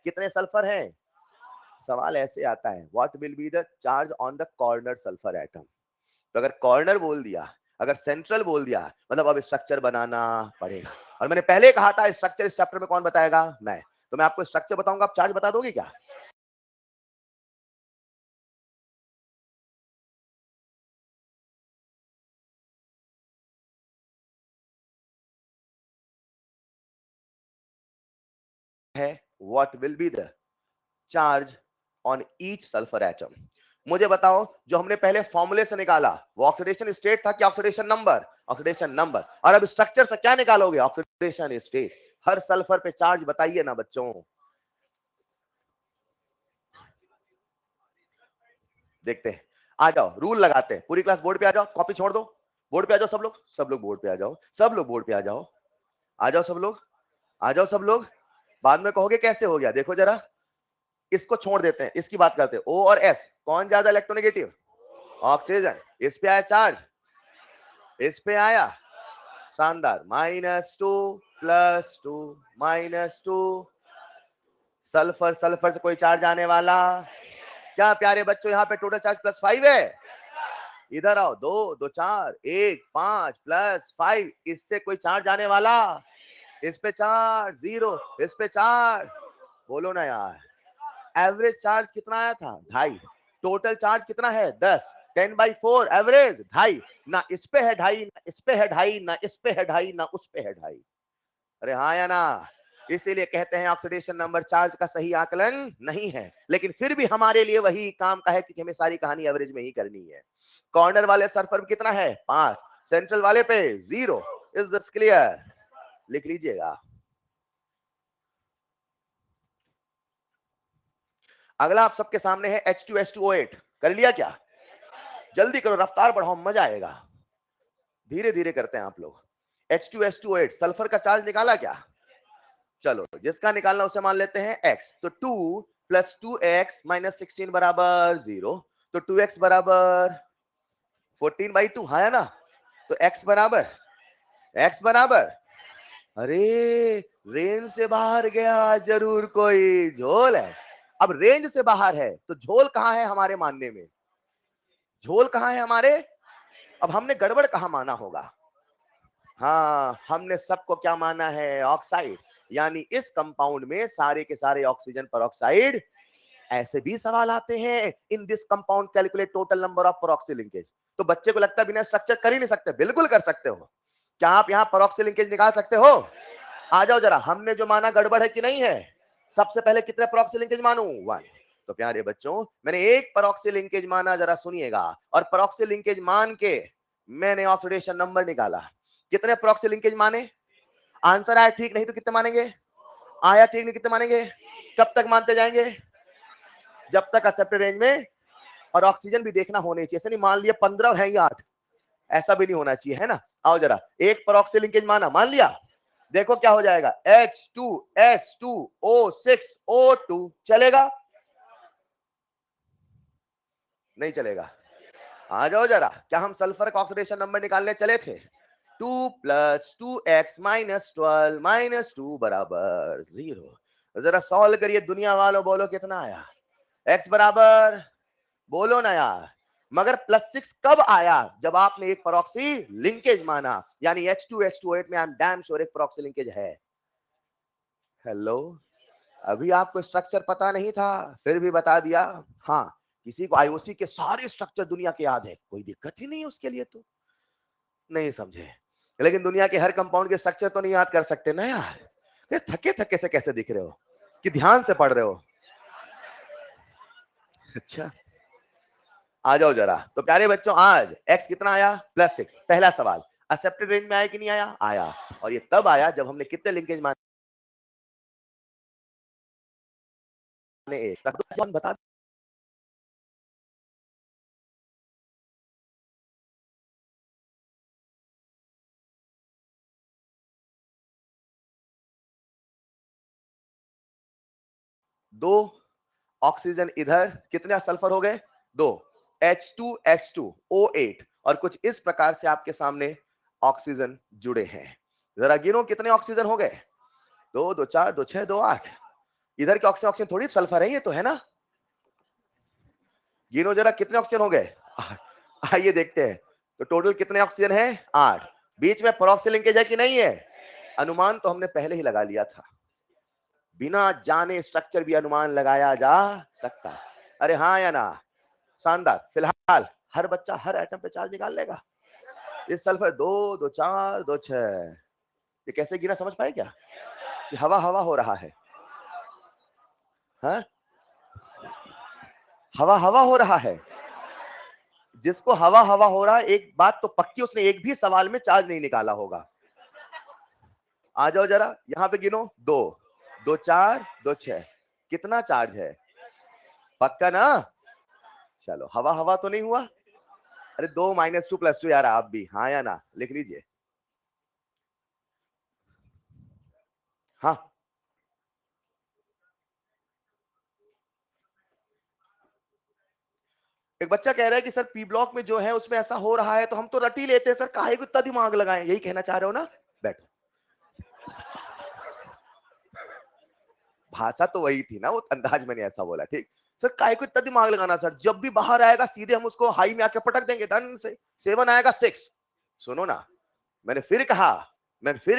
Speaker 1: कितने सल्फर है? सवाल ऐसे आता है, what will be the charge on the corner sulphur atom? तो अगर कॉर्नर बोल दिया, अगर सेंट्रल बोल दिया, मतलब अब स्ट्रक्चर बनाना पड़ेगा। और मैंने पहले कहा था स्ट्रक्चर इस चैप्टर में कौन बताएगा? मैं। तो मैं आपको स्ट्रक्चर बताऊंगा, आप चार्ज बता दोगे क्या? है what will be the charge on each sulphur atom. मुझे बताओ, जो हमने पहले फॉर्मूले से निकाला वो ऑक्सीडेशन स्टेट था कि ऑक्सीडेशन नंबर? Oxidation number. और अब स्ट्रक्चर से क्या निकालोगे? Oxidation state. हर सल्फर पे चार्ज बताइए ना बच्चों। देखते हैं, आ जाओ रूल लगाते हैं, पूरी क्लास बोर्ड पे आ जाओ, कॉपी छोड़ दो, बोर्ड पे आ जाओ सब लोग, सब लोग बोर्ड पे आ जाओ, सब लोग बोर्ड पे आ जाओ, आ जाओ सब लोग, आ जाओ सब लोग। बाद में कहोगे कैसे हो गया, देखो जरा, इसको छोड़ देते हैं, इसकी बात करते हैं। ओ और एस, कौन ज्यादा इलेक्ट्रोनेगेटिव? ऑक्सीजन। इस पे आया चार्ज, इस पे आया, शानदार, -2 +2 -2। सल्फर, सल्फर से कोई चार्ज आने वाला? क्या प्यारे बच्चों, यहाँ पे टोटल चार्ज +5 है। इधर आओ, 2 2 4 1 5 +5, इससे कोई चार्ज आने वाला? इस पे चार्ज 0, इस पे चार्ज, बोलो ना यार। एवरेज चार्ज कितना आया था? 2.5। टोटल चार्ज कितना है? 10। 10/4 एवरेज 2.5। ना इस पे है 2.5, ना इस पे है 2.5, ना इस पे है 2.5, ना उस पे है 2.5। अरे हाँ या ना? इसीलिए कहते हैं ऑक्सीडेशन नंबर चार्ज का सही आकलन नहीं है, लेकिन फिर भी हमारे लिए वही काम का है क्योंकि हमें सारी कहानी एवरेज में ही करनी है। कॉर्नर वाले सल्फर कितना है? 5। सेंट्रल वाले पे 0। Is this clear? लिख लीजिएगा। अगला आप सबके सामने है H2SO8। कर लिया क्या? जल्दी करो, रफ्तार बढ़ाओ, मजा आएगा। धीरे धीरे करते हैं आप लोग। H2SO8 सल्फर का चार्ज निकाला क्या? चलो, जिसका निकालना उसे मान लेते हैं x। तो 2 + 2x - 16 बराबर 0। तो 2x बराबर 14/2, हाँ है ना? तो x बराबर, अरे रेंज से बाहर गया जरूर कोई, झोल है। अब रेंज से बाहर है तो झोल कहां है हमारे मानने में? झोल कहां है हमारे? अब हमने गड़बड़ कहां माना होगा? हाँ, हमने सबको क्या माना है? ऑक्साइड। यानी इस कंपाउंड में सारे के सारे ऑक्सीजन पर ऑक्साइड। ऐसे भी सवाल आते हैं, in this compound calculate total number of परऑक्सी linkage. तो बच्चे को लगता है बिना स्ट्रक्चर कर ही नहीं सकते, बिल्कुल कर सकते हो। क्या आप यहां परऑक्सी लिंकेज निकाल सकते हो? आ जाओ जरा, हमने जो माना गड़बड़ है कि नहीं है? सबसे पहले कितने परऑक्सी लिंकेज मानूं? 1। तो प्यारे बच्चों, मैंने एक परऑक्सी लिंकेज माना, जरा सुनिएगा, और परऑक्सी लिंकेज मान के मैंने ऑक्सीडेशन नंबर निकाला। कितने परऑक्सी लिंकेज माने? आंसर आया ठीक, नहीं तो कितने मानेंगे? आया ठीक, नहीं कितने मानेंगे? कब तक मानते जाएंगे? जब तक एक्सेप्टेड रेंज में। और ऑक्सीजन भी देखना होने चाहिए, ऐसे नहीं मान लिया 15 और है ही 8, ऐसा भी नहीं होना चाहिए, है ना? आओ जरा, एक परऑक्सी लिंकेज माना, मान लिया। देखो क्या हो जाएगा, H2S2O6O2। चलेगा? नहीं चलेगा। आ जाओ जरा, क्या हम सल्फर का ऑक्सीडेशन नंबर निकालने चले थे? 2 + 2x - 12 - 2 बराबर 0। जरा सॉल्व करिए दुनिया वालों, बोलो कितना आया? x बराबर, बोलो ना यार। मगर +6 कब आया? जब आपने एक परऑक्सी लिंकेज माना, यानी H2H2O8 में आई एम डैम श्योर एक परऑक्सी लिंकेज है। हेलो, अभी आपको स्ट्रक्चर पता नहीं था, फिर भी बता दिया। हाँ, किसी को आईओसी के सारे स्ट्रक्चर दुनिया के याद है, कोई दिक्कत ही नहीं है उसके लिए, तो नहीं समझे। लेकिन दुनिया के हर कंपाउंड के स्ट्रक्चर तो नहीं याद कर सकते ना यार। ये थके थके से कैसे दिख रहे हो, कि ध्यान से पढ़ रहे हो? अच्छा, आ जाओ जरा। तो प्यारे बच्चों, आज x कितना आया? +6। पहला सवाल, एक्सेप्टेड रेंज में आया कि नहीं आया? आया। और ये तब आया जब हमने कितने लिंकेज माने? एक। बता। 2 ऑक्सीजन इधर, कितने सल्फर हो गए? 2। H2S2O8, और कुछ इस प्रकार से आपके सामने ऑक्सीजन जुड़े हैं। जरा गिनो कितने ऑक्सीजन हो गए? 2 2 4 2 6 2 8। इधर के ऑक्सीजन ऑक्सीजन थोड़ी सल्फर है, ये तो है ना? गिनो जरा कितने ऑक्सीजन हो गए? 8। आइए देखते हैं, तो टोटल कितने ऑक्सीजन है? 8। बीच में परऑक्सी लिंकेज है कि नहीं है? अनुमान तो हमने पहले ही लगा लिया था, बिना जाने स्ट्रक्चर भी अनुमान लगाया जा सकता है। अरे हाँ या ना? शानदार। फिलहाल हर बच्चा हर एटम पे चार्ज निकाल लेगा। इस सल्फर 2 2 4 2 6, ये कैसे गिरा समझ पाए क्या? कि हवा हवा हो रहा है। हाँ, हवा हवा हो रहा है। जिसको हवा हवा हो रहा है, एक बात तो पक्की, उसने एक भी सवाल में चार्ज नहीं निकाला होगा। आ जाओ जरा, यहां पे गिनो। 2 2 4 2 6, कितना चार्ज है? पक्का ना? चलो, हवा हवा तो नहीं हुआ? अरे 2 -2 +2 यार, आप भी हाँ या ना? लिख लीजिए। हाँ, एक बच्चा कह रहा है कि सर पी ब्लॉक में जो है उसमें ऐसा हो रहा है, तो हम तो रट ही लेते हैं सर, काहे को इतना दिमाग लगाएं? यही कहना चाह रहे हो ना? बैठो। भाषा तो वही थी ना, वो अंदाज मैंने ऐसा बोला, ठीक। सर काहे को इतना दिमाग लगाना सर, जब भी बाहर आएगा सीधे हम उसको हाई में आके पटक देंगे, डन से। 7 आएगा 6। सुनो ना, मैंने फिर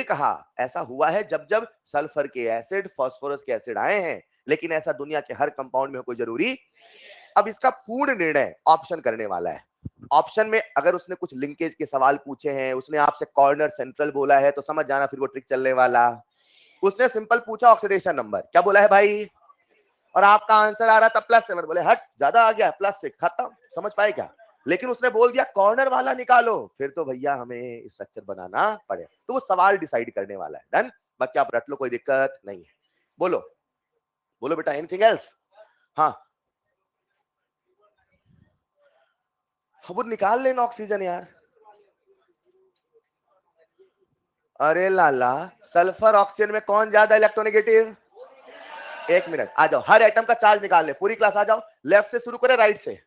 Speaker 1: कहा, ऐसा हुआ है जब जब सल्फर के एसिड, फास्फोरस के एसिड आए हैं, लेकिन ऐसा दुनिया के हर कंपाउंड में हो कोई जरूरी। अब इसका पूर्ण निर्णय ऑप्शन करने वाला है। ऑप्शन में अगर उसने कुछ लिंकेज के सवाल पूछे हैं, उसने आपसे कॉर्नर सेंट्रल बोला है, तो समझ जाना फिर वो ट्रिक चलने वाला। उसने सिंपल पूछा ऑक्सीडेशन नंबर, क्या बोला है भाई, और आपका आंसर आ रहा था +7, बोले हट ज्यादा आ गया, +6, खत्म। समझ पाए क्या? लेकिन उसने बोल दिया कॉर्नर वाला निकालो, फिर तो भैया हमें स्ट्रक्चर बनाना पड़े, तो वो सवाल डिसाइड करने वाला है। डन? बाकी आप रट लो, कोई दिक्कत नहीं है। बोलो बोलो बेटा, एनीथिंग एल्स? हाँ, वो निकाल लेना ऑक्सीजन यार। अरे लाला, सल्फर ऑक्सीजन में कौन ज्यादा इलेक्ट्रोनेगेटिव? 1 मिनट, आ जाओ, हर एटम का चार्ज निकाल ले, पूरी क्लास आ जाओ। लेफ्ट से शुरू करें राइट से?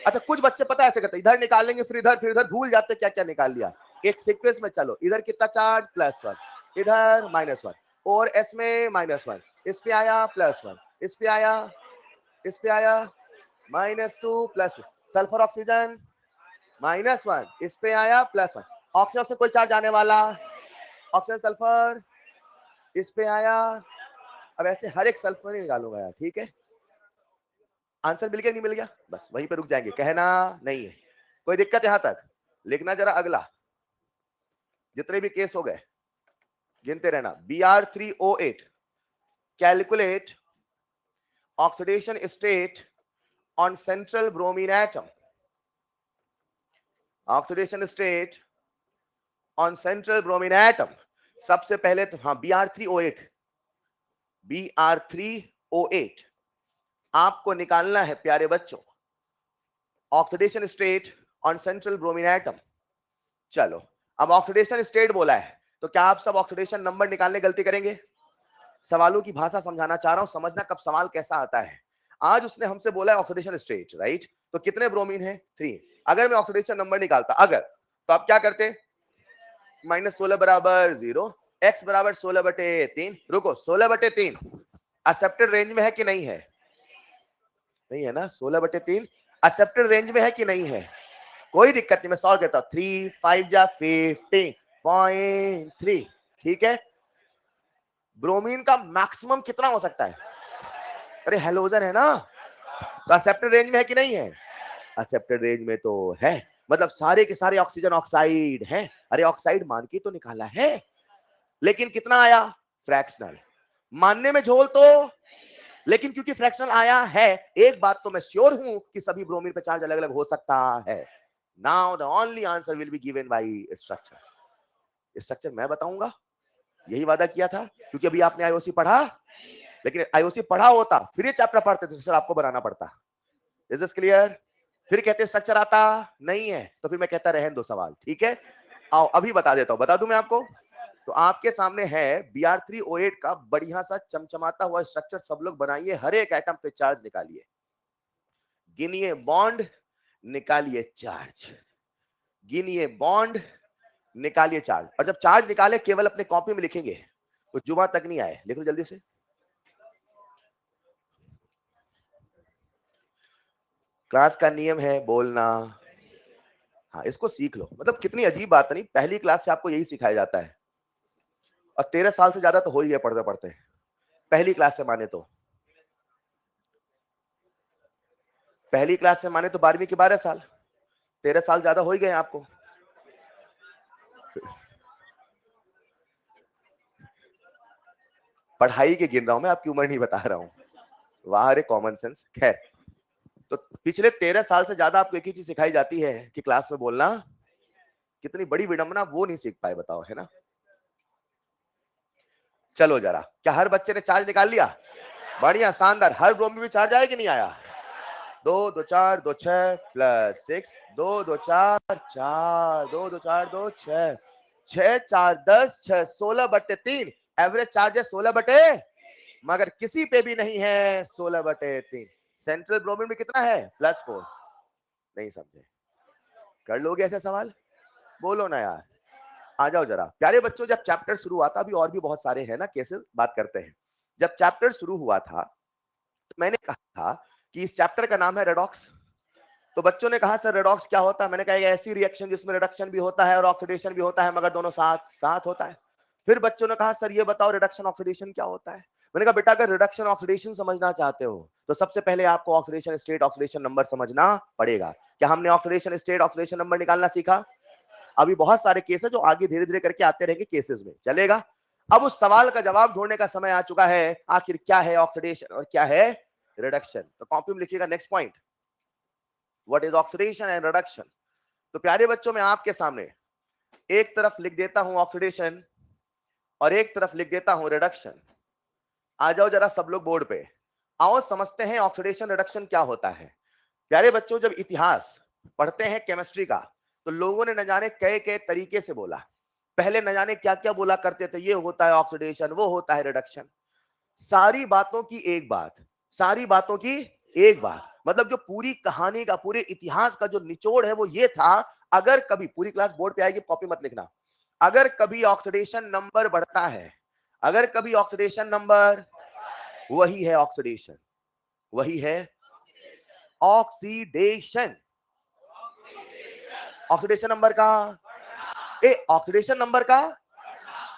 Speaker 1: अच्छा, कुछ बच्चे पता ऐसे करते, इधर निकाल लेंगे फिर इधर भूल जाते क्या क्या निकाल लिया। एक सीक्वेंस में चलो, इधर कितना चार्ज, +1, इधर -1, और एस में -1, इस पे आया +1, इस पे आया, इस पे आया -2 +2, सल्फर ऑक्सीजन -1, इस पे आया +1, ऑक्सीजन से कोई चार्ज आने वाला, ऑक्सीजन सल्फर, इस पे आया। अब ऐसे हर एक सल्फर नहीं निकालूंगा यार, ठीक है? आंसर मिल गया नहीं मिल गया, बस वहीं पे रुक जाएंगे, कहना नहीं है। कोई दिक्कत यहां तक? लिखना जरा अगला, जितने भी केस हो गए गिनते रहना। Br3O8, calculate oxidation state on central bromine atom. Oxidation state on central bromine atom. सबसे पहले तो हाँ, Br3O8, Br3O8 आपको निकालना है प्यारे बच्चों, oxidation state on central bromine atom. चलो, अब ऑक्सीडेशन स्टेट बोला है, तो क्या आप सब ऑक्सीडेशन नंबर निकालने गलती करेंगे? सवालों की भाषा समझाना चाह रहा हूं, समझना कब सवाल कैसा आता है। आज उसने हमसे बोला है ऑक्सीडेशन स्टेट, राइट? तो कितने ब्रोमीन है? 3। अगर मैं ऑक्सीडेशन नंबर निकालता, अगर, तो आप क्या करते? -16 बराबर 0, x बराबर 16/3। रुको, 16/3 एक्सेप्टेड रेंज में है कि नहीं है? नहीं है ना? 16/3 एक्सेप्टेड रेंज में है कि नहीं है? कोई दिक्कत नहीं, मैं सॉल्व करता हूं। 3 5 जा 15.3, ठीक है? ब्रोमीन का मैक्सिमम कितना हो सकता है? अरे हेलोजन है ना, तो एक्सेप्टेड रेंज में है कि नहीं है? एक्सेप्टेड रेंज में तो है, मतलब सारे के सारे ऑक्सीजन ऑक्साइड हैं। अरे ऑक्साइड मान के तो निकाला है, लेकिन कितना आया? फ्रैक्शनल। मानने में झोल तो, लेकिन क्योंकि फ्रैक्शनल आया है, एक बात तो मैं श्योर हूं कि सभी ब्रोमीन पे चार्ज अलग अलग हो सकता है। Now the only answer will be given by structure. Structure मैं बताऊंगा, यही वादा किया था, क्योंकि अभी आपने आईओसी पढ़ा, लेकिन आईओसी पढ़ा होता फिर ये चैप्टर पढ़ते तो सर आपको बनाना पड़ता। Is this clear? फिर कहते स्ट्रक्चर आता नहीं है, तो फिर मैं कहता रहने दो सवाल, ठीक है? आओ अभी बता देता हूं, बता दूं मैं आपको। तो आपके सामने है Br3O8 का बढ़िया सा चमचमाता हुआ स्ट्रक्चर, सब लोग बनाइए, हर एक एटम पे चार्ज निकालिए, गिनिए बॉन्ड, निकालिए चार्ज, गिनिए बॉन्ड, निकालिए चार्ज। और जब चार्ज निकाले केवल अपने कॉपी में लिखेंगे, तो जुमा तक नहीं आए, लिख लो जल्दी से। क्लास का नियम है बोलना। हाँ, इसको सीख लो, मतलब कितनी अजीब बात नहीं, पहली क्लास से आपको यही सिखाया जाता है। और 13 साल से ज्यादा तो हो ही है पढ़ते पढ़ते, पहली क्लास से माने तो, पहली क्लास से माने तो 12वीं के 12 साल, 13 साल ज्यादा हो ही गए आपको। पढ़ाई के गिन रहा हूं मैं, आपकी उम्र नहीं बता रहा हूं, वहां रे कॉमन सेंस। खैर, तो पिछले 13 साल से ज्यादा आपको एक ही चीज सिखाई जाती है कि क्लास में बोलना। कितनी बड़ी विडंबना, वो नहीं सीख पाए, बताओ, है ना। चलो जरा, क्या हर बच्चे ने चार्ज निकाल लिया? बढ़िया, शानदार। हर रो में भी चार्ज आया कि नहीं आया? 2 2 4 2 6 प्लस 6, 2 2 4 4, 2 2 4 2 6, 6 4 10, 6 16/3। एवरेज चार्ज है 16 मगर किसी पे भी नहीं है 16/3। सेंट्रल ब्रोमीन में कितना है? +4। नहीं समझे? कर लोगे ऐसे सवाल? बोलो ना यार। आ जाओ जरा प्यारे बच्चों, जब चैप्टर शुरू हुआ था, अभी और भी बहुत सारे हैं ना केसेस, बात करते हैं। जब चैप्टर शुरू हुआ था तो मैंने कहा था कि इस चैप्टर का नाम है रेडॉक्स। तो बच्चों ने कहा सर रेडॉक्स क्या होता है? मैंने कहा ऐसी रिएक्शन जिसमें रिडक्शन भी होता है और ऑक्सीडेशन भी होता है, मगर दोनों साथ साथ होता है। फिर बच्चों ने कहा सर ये बताओ रिडक्शन ऑक्सीडेशन क्या होता है? मैंने कहा बेटा, अगर रिडक्शन ऑक्सीडेशन समझना चाहते हो तो सबसे पहले आपको ऑक्सीडेशन स्टेट ऑक्सीडेशन नंबर समझना पड़ेगा। क्या हमने ऑक्सीडेशन स्टेट ऑक्सीडेशन नंबर निकालना सीखा? अभी बहुत सारे केस है जो आगे धीरे धीरे करके आते रहेंगे, केसेस में चलेगा। अब उस सवाल का जवाब ढूंढने का समय आ चुका है, आखिर क्या है ऑक्सीडेशन और क्या है रिडक्शन। तो कॉपी में लिखिएगा next point, what is oxidation and reduction. तो प्यारे बच्चों, मैं आपके सामने एक तरफ लिख देता हूं ऑक्सीडेशन और एक तरफ लिख देता हूं रिडक्शन। आ जाओ जरा सब लोग बोर्ड पे, आओ समझते हैं ऑक्सीडेशन रिडक्शन क्या होता है। प्यारे बच्चों, जब इतिहास पढ़ते हैं केमिस्ट्री का, तो लोगों ने न जाने कई कई तरीके से बोला। पहले न जाने क्या क्या बोला करते थे, ये होता है ऑक्सीडेशन, वो होता है रिडक्शन। सारी बातों की एक बात, सारी बातों की एक बात, मतलब जो पूरी कहानी का, पूरे इतिहास का जो निचोड़ है वो ये था। अगर कभी, पूरी क्लास बोर्ड पे आएगी, कॉपी मत लिखना, अगर कभी ऑक्सीडेशन नंबर बढ़ता है, अगर कभी ऑक्सीडेशन नंबर, वही है ऑक्सीडेशन, वही है ऑक्सीडेशन। ऑक्सीडेशन नंबर का, ए ऑक्सीडेशन नंबर का,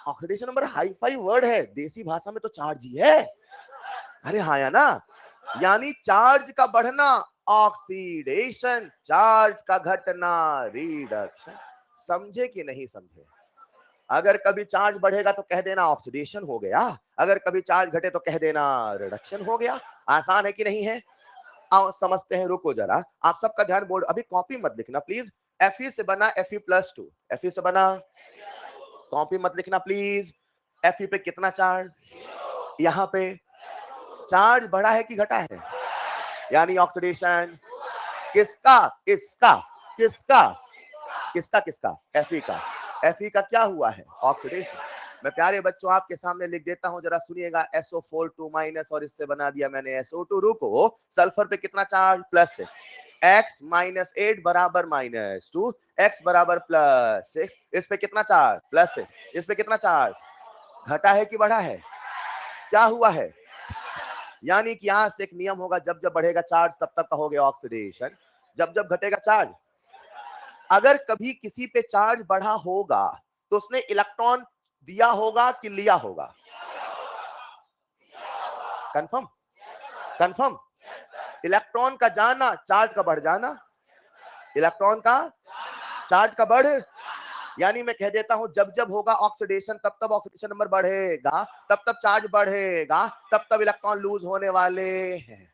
Speaker 1: oxidation number hi fi word है, देसी भाषा में तो चार्ज ही है। अरे हाँ या ना, यानी चार्ज का बढ़ना ऑक्सीडेशन, चार्ज का घटना रिडक्शन। समझे कि नहीं समझे? अगर कभी चार्ज बढ़ेगा तो कह देना ऑक्सीडेशन हो गया, अगर कभी चार्ज घटे तो कह देना रिडक्शन हो गया। आसान है कि नहीं है? आओ समझते हैं, रुको जरा, आप सबका ध्यान बोर्ड, अभी कॉपी मत लिखना प्लीज। Fe से बना Fe+2, Fe से बना, कॉपी मत लिखना प्लीज। Fe पे कितना चार्ज? यहाँ पे चार्ज बढ़ा है कि घटा है? यानी ऑक्सीडेशन किसका? इसका, किसका? किसका किसका? Fe का। Fe का क्या हुआ है? ऑक्सीडेशन। मैं प्यारे बच्चों आपके सामने लिख देता हूं, जरा सुनिएगा, SO4 2- और इससे बना दिया मैंने SO2। रुको, सल्फर पे कितना चार्ज? +6। x - 8 बराबर -2, x बराबर +6। इस पे कितना चार्ज? +6। इस पे कितना चार्ज? घटा है कि बढ़ा है? क्या हुआ है? यानी कि यहां से एक नियम होगा, जब जब बढ़ेगा चार्ज तब तक का हो गया ऑक्सीडेशन, जब जब घटेगा चार्ज। अगर कभी किसी पे चार्ज बढ़ा होगा तो उसने इलेक्ट्रॉन दिया होगा कि लिया होगा? कंफर्म? कंफर्म? इलेक्ट्रॉन का जाना, चार्ज का बढ़ जाना, इलेक्ट्रॉन का चार्ज का बढ़, यानी मैं कह देता हूं, जब जब होगा ऑक्सीडेशन तब तब ऑक्सीडेशन नंबर बढ़ेगा, तब तब चार्ज बढ़ेगा, तब तब इलेक्ट्रॉन लूज होने वाले हैं।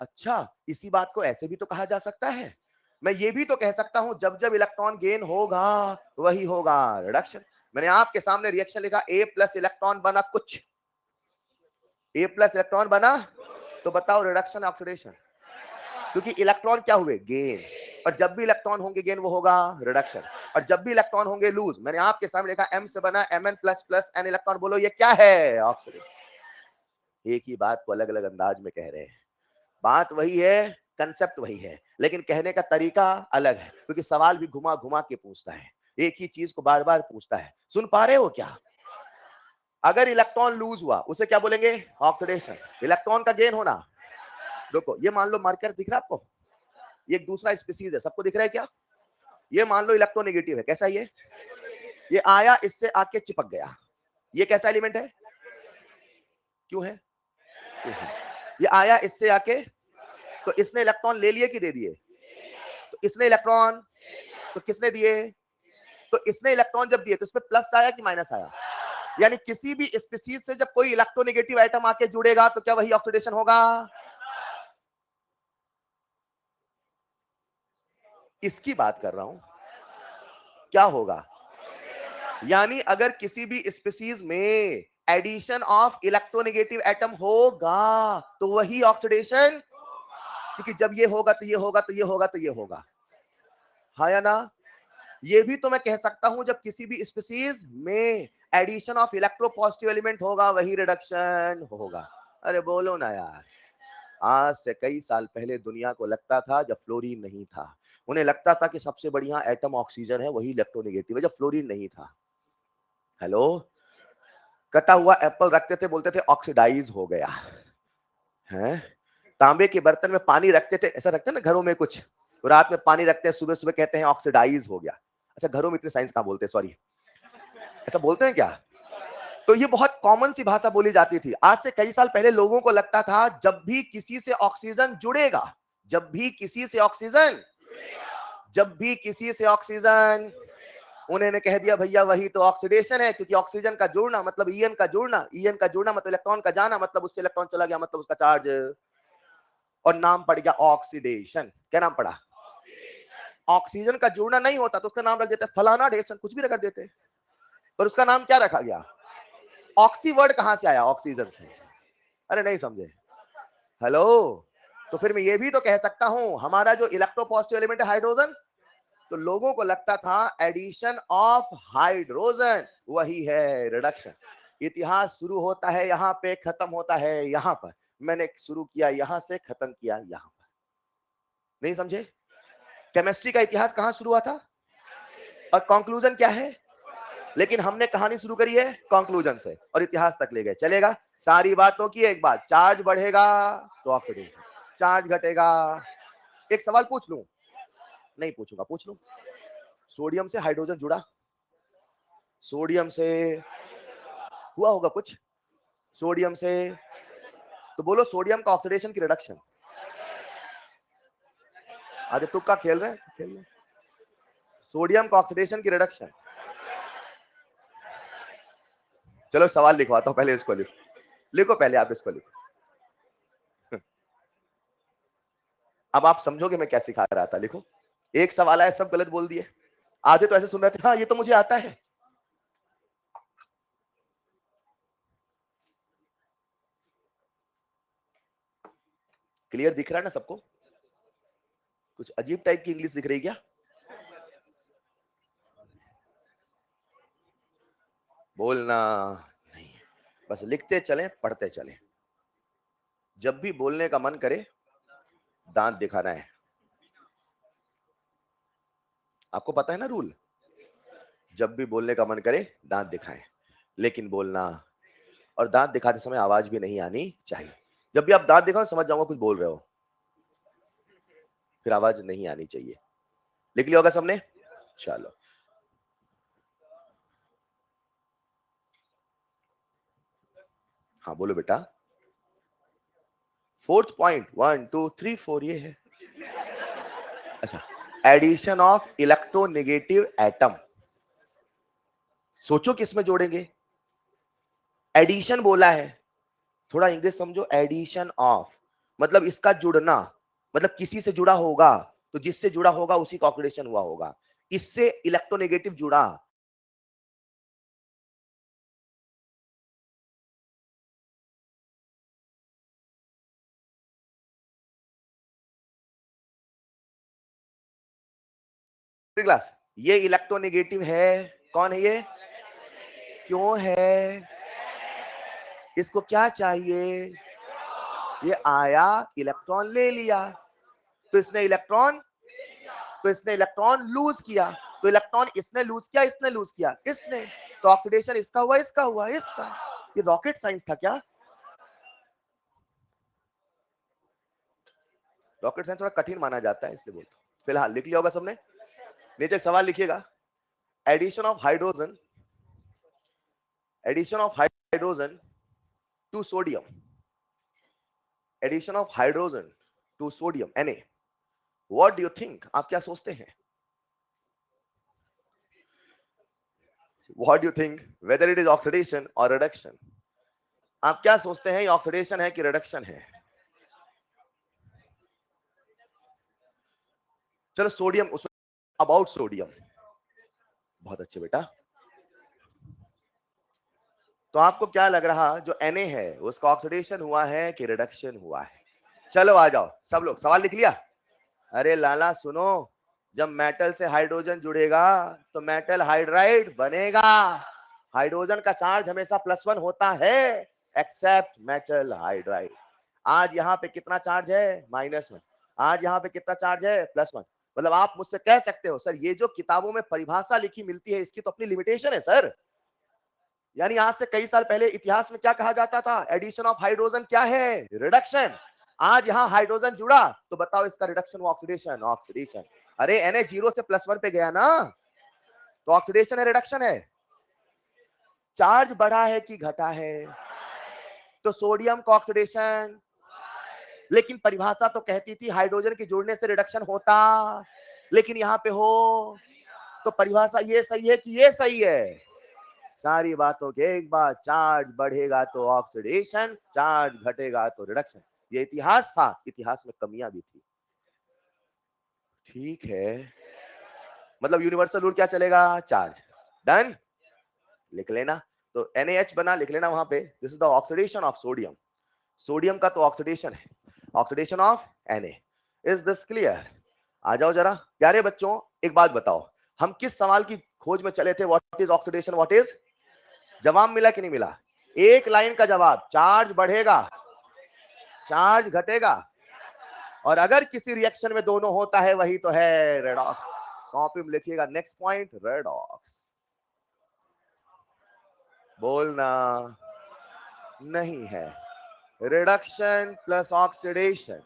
Speaker 1: अच्छा, इसी बात को ऐसे भी तो कहा जा सकता है, मैं ये भी तो कह सकता हूं, जब जब इलेक्ट्रॉन गेन होगा वही होगा रिडक्शन। मैंने आपके सामने रिएक्शन लिखा, A+ इलेक्ट्रॉन बना कुछ, A+ इलेक्ट्रॉन बना, तो बताओ रिडक्शन ऑक्सीडेशन? क्योंकि इलेक्ट्रॉन क्या हुए? गेन। और जब भी इलेक्ट्रॉन होंगे गेन, वो होगा रिडक्शन। और जब भी इलेक्ट्रॉन होंगे लूज, मैंने आपके सामने लिखा M से बना Mn++ n इलेक्ट्रॉन, बोलो ये क्या है? ऑक्सीडेशन। एक ही बात को अलग अलग अंदाज में कह रहे हैं, बात वही है, कंसेप्ट वही है, लेकिन कहने का तरीका अलग है, क्योंकि सवाल भी घुमा घुमा के पूछता है, एक ही चीज को बार बार पूछता है। सुन पा रहे हो क्या? अगर इलेक्ट्रॉन लूज हुआ उसे क्या बोलेंगे? ऑक्सीडेशन। इलेक्ट्रॉन का गेन होना, देखो ये मान लो मार्कर दिख रहा है आपको, ये एक दूसरा स्पीसीज है, सबको दिख रहा है क्या? ये मान लो इलेक्ट्रोनेगेटिव है, कैसा ये? ये आया, इससे आके चिपक गया। ये कैसा एलिमेंट है? क्यों है? क्यों है? ये आया, इससे आके, तो इसने इलेक्ट्रॉन ले लिए कि दे दिए? तो इसने इलेक्ट्रॉन, तो किसने दिए? तो इसने इलेक्ट्रॉन जब दिए तो इसमें प्लस आया कि माइनस आया? यानी किसी भी स्पीशीज से जब कोई इलेक्ट्रोनेगेटिव एटम आके जुड़ेगा तो क्या वही ऑक्सीडेशन होगा? इसकी बात कर रहा हूं। क्या होगा? यानी अगर किसी भी स्पीशीज में एडिशन ऑफ इलेक्ट्रोनेगेटिव एटम होगा तो वही ऑक्सीडेशन, क्योंकि जब ये होगा तो ये होगा तो ये होगा तो ये होगा, हाँ या ना? ये भी तो मैं कह सकता हूं जब किसी भी स्पीशीज में एडिशन ऑफ इलेक्ट्रोपॉजिटिव एलिमेंट होगा वही रिडक्शन होगा। अरे बोलो ना यार। आज से कई साल पहले दुनिया को लगता था, जब फ्लोरीन नहीं था, उन्हें लगता था कि सबसे बढ़िया एटम ऑक्सीजन है, वही इलेक्ट्रोनेगेटिव है, जब फ्लोरीन नहीं था। हेलो, कटा हुआ एप्पल रखते थे, बोलते थे ऑक्सीडाइज हो गया है। तांबे के बर्तन में पानी रखते थे, ऐसा रखते हैं ना घरों में कुछ, तो रात में पानी रखते हैं, सुबह सुबह कहते हैं ऑक्सीडाइज हो गया। अच्छा, घरों में इतनी साइंस कहां बोलते हैं, सॉरी, ऐसा बोलते हैं क्या? तो ये बहुत कॉमन सी भाषा बोली जाती थी। आज से कई साल पहले लोगों को लगता था जब भी किसी से ऑक्सीजन जुड़ेगा, जब भी किसी से ऑक्सीजन, जब भी किसी से ऑक्सीजन, उन्होंने कह दिया भैया वही तो ऑक्सीडेशन है, क्योंकि ऑक्सीजन का जुड़ना मतलब ईएन का जुड़ना, ईएन का जुड़ना मतलब इलेक्ट्रॉन का जाना, मतलब उससे इलेक्ट्रॉन चला गया मतलब उसका चार्ज, और नाम पड़ गया ऑक्सीडेशन। क्या नाम पड़ा? ऑक्सीजन का जुड़ना नहीं होता तो उसका नाम रख देते फलाना डेशन, कुछ भी रख देते, पर उसका नाम क्या रखा गया? ऑक्सी वर्ड कहां से आया? ऑक्सीजन से। अरे नहीं समझे? हेलो, तो फिर मैं ये भी तो कह सकता हूं हमारा जो इलेक्ट्रोपॉजिटिव एलिमेंट है हाइड्रोजन, तो लोगों को लगता था एडिशन ऑफ हाइड्रोजन वही है रिडक्शन। इतिहास शुरू होता है यहां पे, खत्म होता है यहां पर। मैंने शुरू किया यहां से, खत्म किया यहां पर। नहीं समझे? केमिस्ट्री का इतिहास कहां शुरू हुआ था और कंक्लूजन क्या है? लेकिन हमने कहानी शुरू करी है कंक्लूजन से और इतिहास तक ले गए। चलेगा? सारी बातों की एक बात, चार्ज बढ़ेगा तो ऑक्सीडेशन, चार्ज घटेगा। एक सवाल पूछ लूं? नहीं पूछूंगा, पूछ लूं? सोडियम से हाइड्रोजन जुड़ा, सोडियम से हुआ होगा कुछ, सोडियम से, तो बोलो सोडियम का ऑक्सीडेशन की रिडक्शन। आज तुक्का खेल रहे हैं, खेल रहे हैं। सोडियम का ऑक्सीडेशन की रिडक्शन। चलो सवाल लिखवाता हूं, पहले इसको लिखो, लिखो पहले आप इसको लिखो। अब आप समझोगे मैं क्या सिखा रहा था। लिखो, एक सवाल आया, सब गलत बोल दिए। आधे तो ऐसे सुन रहे थे, हाँ ये तो मुझे आता है। क्लियर दिख रहा है ना सबको? कुछ अजीब टाइप की इंग्लिश दिख रही क्या? बोलना नहीं, बस लिखते चलें, पढ़ते चलें। जब भी बोलने का मन करे दांत दिखाना है। आपको पता है ना रूल, जब भी बोलने का मन करे दांत दिखाएं, लेकिन बोलना और दांत दिखाते समय आवाज भी नहीं आनी चाहिए। जब भी आप दांत दिखाओ समझ जाऊंगा कुछ बोल रहे हो, फिर आवाज नहीं आनी चाहिए। लिख लिया होगा सबने? चलो, हाँ बोलो बेटा। फोर्थ पॉइंट, 1 2 3 4 ये है। अच्छा, एडिशन ऑफ इलेक्ट्रोनेगेटिव एटम। सोचो किसमें जोड़ेंगे? एडिशन बोला है, थोड़ा इंग्लिश समझो। एडिशन ऑफ मतलब इसका जुड़ना, मतलब किसी से जुड़ा होगा तो जिससे जुड़ा होगा उसी का ऑक्सीडेशन हुआ होगा। इससे इलेक्ट्रोनेगेटिव जुड़ा, क्लास ये इलेक्ट्रोनेगेटिव है। कौन है ये? क्यों है? इसको क्या चाहिए? ये आया, इलेक्ट्रॉन ले लिया, तो इसने इलेक्ट्रॉन, तो इसने इलेक्ट्रॉन लूज किया, तो इलेक्ट्रॉन इसने लूज किया, इसने लूज किया, इसने, तो ऑक्सीडेशन इसका हुआ, इसका हुआ, इसका। ये रॉकेट साइंस था क्या? रॉकेट साइंस थोड़ा कठिन माना जाता है इसलिए बोलता हूं। फिलहाल लिख लिया होगा सबने? नीचे एक सवाल लिखिएगा, addition of hydrogen to sodium, addition of hydrogen to sodium Na, what do you think, आप क्या सोचते हैं? What do you think whether it is oxidation और रिडक्शन? आप क्या सोचते हैं, ये ऑक्सीडेशन है कि रिडक्शन है? चलो सोडियम, उसमें अबाउट सोडियम, बहुत अच्छे बेटा। तो आपको क्या लग रहा, जो Na है उसका ऑक्सीडेशन हुआ है कि रिडक्शन हुआ है? चलो आ जाओ सब लोग, सवाल लिख लिया? अरे लाला सुनो, जब मेटल से हाइड्रोजन जुड़ेगा तो मेटल हाइड्राइड बनेगा। हाइड्रोजन का चार्ज हमेशा +1 होता है एक्सेप्ट मेटल हाइड्राइड। आज यहाँ पे कितना चार्ज है? -1। आज यहाँ पे कितना चार्ज है? +1। मतलब आप मुझसे कह सकते हो सर ये जो किताबों में परिभाषा लिखी मिलती है इसकी तो अपनी लिमिटेशन है सर। यानी आज से कई साल पहले इतिहास में क्या कहा जाता था? एडिशन ऑफ हाइड्रोजन क्या है? रिडक्शन। आज यहां हाइड्रोजन जुड़ा तो बताओ इसका रिडक्शन व ऑक्सीडेशन? ऑक्सीडेशन। अरे Na 0 से +1 पे गया ना, तो ऑक्सीडेशन है रिडक्शन है? चार्ज बढ़ा है कि घटा है? तो सोडियम का ऑक्सीडेशन, लेकिन परिभाषा तो कहती थी हाइड्रोजन के जुड़ने से रिडक्शन होता, लेकिन यहां पे हो, तो परिभाषा ये सही है कि ये सही है? सारी बातों के एक बात, चार्ज बढ़ेगा तो ऑक्सीडेशन, चार्ज घटेगा तो रिडक्शन। ये इतिहास था, इतिहास में कमियां भी थी। ठीक है, मतलब यूनिवर्सल रूल क्या चलेगा? चार्ज। डन, लिख लेना। तो NaH बना, लिख लेना वहां पे, this is the oxidation of sodium. Sodium का तो ऑक्सीडेशन है, oxidation of Na। Is this clear? आ जाओ जरा प्यारे बच्चों, एक बात बताओ, हम किस सवाल की खोज में चले थे? What is oxidation, what is? जवाब मिला कि नहीं मिला? एक लाइन का जवाब, चार्ज बढ़ेगा, चार्ज घटेगा, और अगर किसी रिएक्शन में दोनों होता है वही तो है रेडॉक्स। कॉपी में लिखिएगा, नेक्स्ट पॉइंट रेडॉक्स। बोलना नहीं है। Reduction plus oxidation,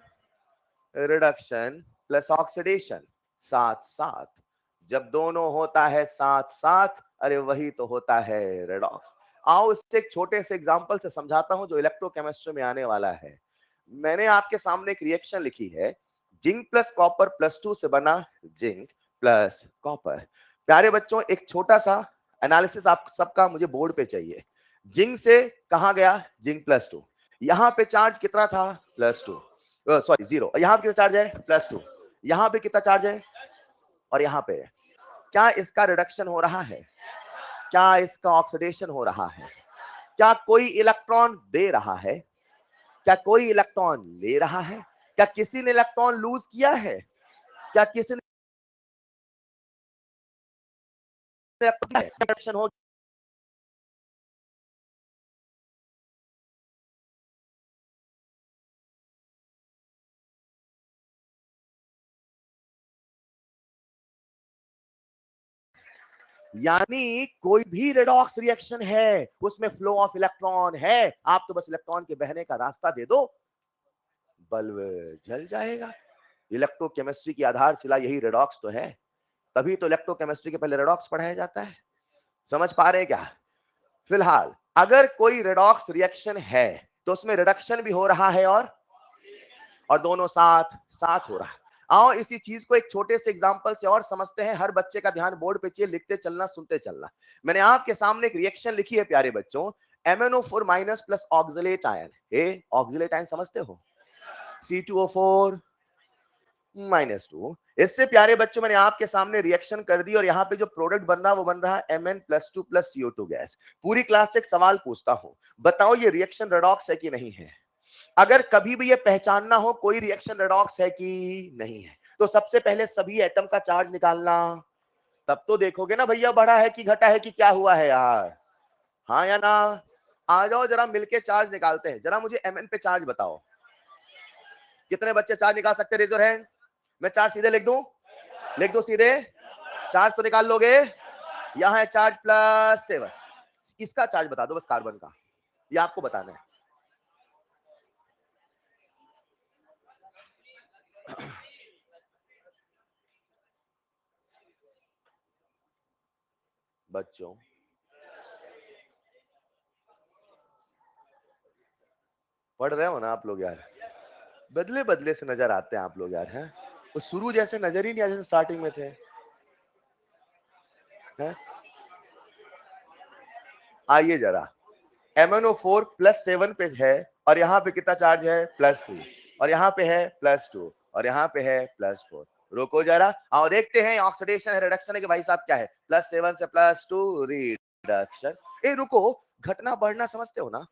Speaker 1: reduction plus oxidation, साथ साथ, जब दोनों होता है साथ साथ, अरे वही तो होता है रेडॉक्स। आओ इससे एक छोटे से एग्जांपल से समझाता हूं जो इलेक्ट्रोकेमिस्ट्री में आने वाला है। मैंने आपके सामने एक रिएक्शन लिखी है, जिंक प्लस कॉपर +2 से बना जिंक प्लस कॉपर। प्यारे बच्चों एक छोटा सा एनालिसिस आप सबका मुझे बोर्ड पे चाहिए। जिंक से कहां गया? जिंक +2, यहां पे चार्ज कितना था? +2, सॉरी 0, यहां पे कितना चार्ज है? +2, यहां पे कितना चार्ज है? और यहां पे क्या इसका रिडक्शन हो रहा है? क्या इसका ऑक्सीडेशन हो रहा है? क्या कोई इलेक्ट्रॉन दे रहा है? क्या कोई इलेक्ट्रॉन ले रहा है? क्या किसी ने इलेक्ट्रॉन लूज किया है? क्या किसी ने रिडक्शन हो? यानी कोई भी रेडॉक्स रिएक्शन है उसमें फ्लो ऑफ इलेक्ट्रॉन है, आप तो बस इलेक्ट्रॉन के बहने का रास्ता दे दो, बल्ब जल जाएगा। इलेक्ट्रोकेमिस्ट्री की आधारशिला यही रेडॉक्स तो है, तभी तो इलेक्ट्रोकेमिस्ट्री के पहले रेडॉक्स पढ़ाया जाता है। समझ पा रहे हैं क्या? फिलहाल अगर कोई रेडॉक्स रिएक्शन है तो उसमें रिडक्शन भी हो रहा है और दोनों साथ साथ हो रहा है। आओ इसी चीज को एक छोटे से एग्जांपल से और समझते हैं। हर बच्चे का ध्यान बोर्ड पे चाहिए, लिखते चलना सुनते चलना। मैंने आपके सामने एक रिएक्शन लिखी है प्यारे बच्चों, MnO4- plus oxalate ion. Oxalate ion समझते हो? C2O4 -2। इससे प्यारे बच्चों मैंने आपके सामने रिएक्शन कर दी और यहाँ पे जो प्रोडक्ट बन रहा है वो बन रहा है Mn+2 प्लस CO2 गैस। पूरी क्लास से एक सवाल पूछता हूं, बताओ ये रिएक्शन रेडॉक्स है कि नहीं है? अगर कभी भी ये पहचानना हो कोई रिएक्शन रेडॉक्स है कि नहीं है, तो सबसे पहले सभी एटम का चार्ज निकालना, तब तो देखोगे ना भैया बढ़ा है कि घटा है कि क्या हुआ है यार, हाँ या ना? आ जाओ जरा मिलके चार्ज निकालते हैं। जरा मुझे Mn पे चार्ज बताओ, कितने बच्चे चार्ज निकाल सकते? Raise your hand. मैं चार्ज सीधे लिख दूं? लिख दो सीधे, चार्ज तो निकाल लोगे। यहाँ है चार्ज +7, इसका चार्ज बता दो बस, कार्बन का, ये आपको बताना है। बच्चों पढ़ रहे हो ना आप लोग यार? बदले बदले से नजर आते हैं आप लोग यार, हैं? वो शुरू जैसे नजर ही नहीं आया जैसे स्टार्टिंग में थे, हैं? आइए जरा, MnO4 +7 पे है और यहाँ पे कितना चार्ज है? +3 और यहाँ पे है +2 और यहाँ पे है +4। रुको जरा, आओ देखते हैं ऑक्सीडेशन है रिडक्शन है कि भाई साहब क्या है? +7 से +2 रिडक्शन। ए रुको, घटना बढ़ना समझते हो ना?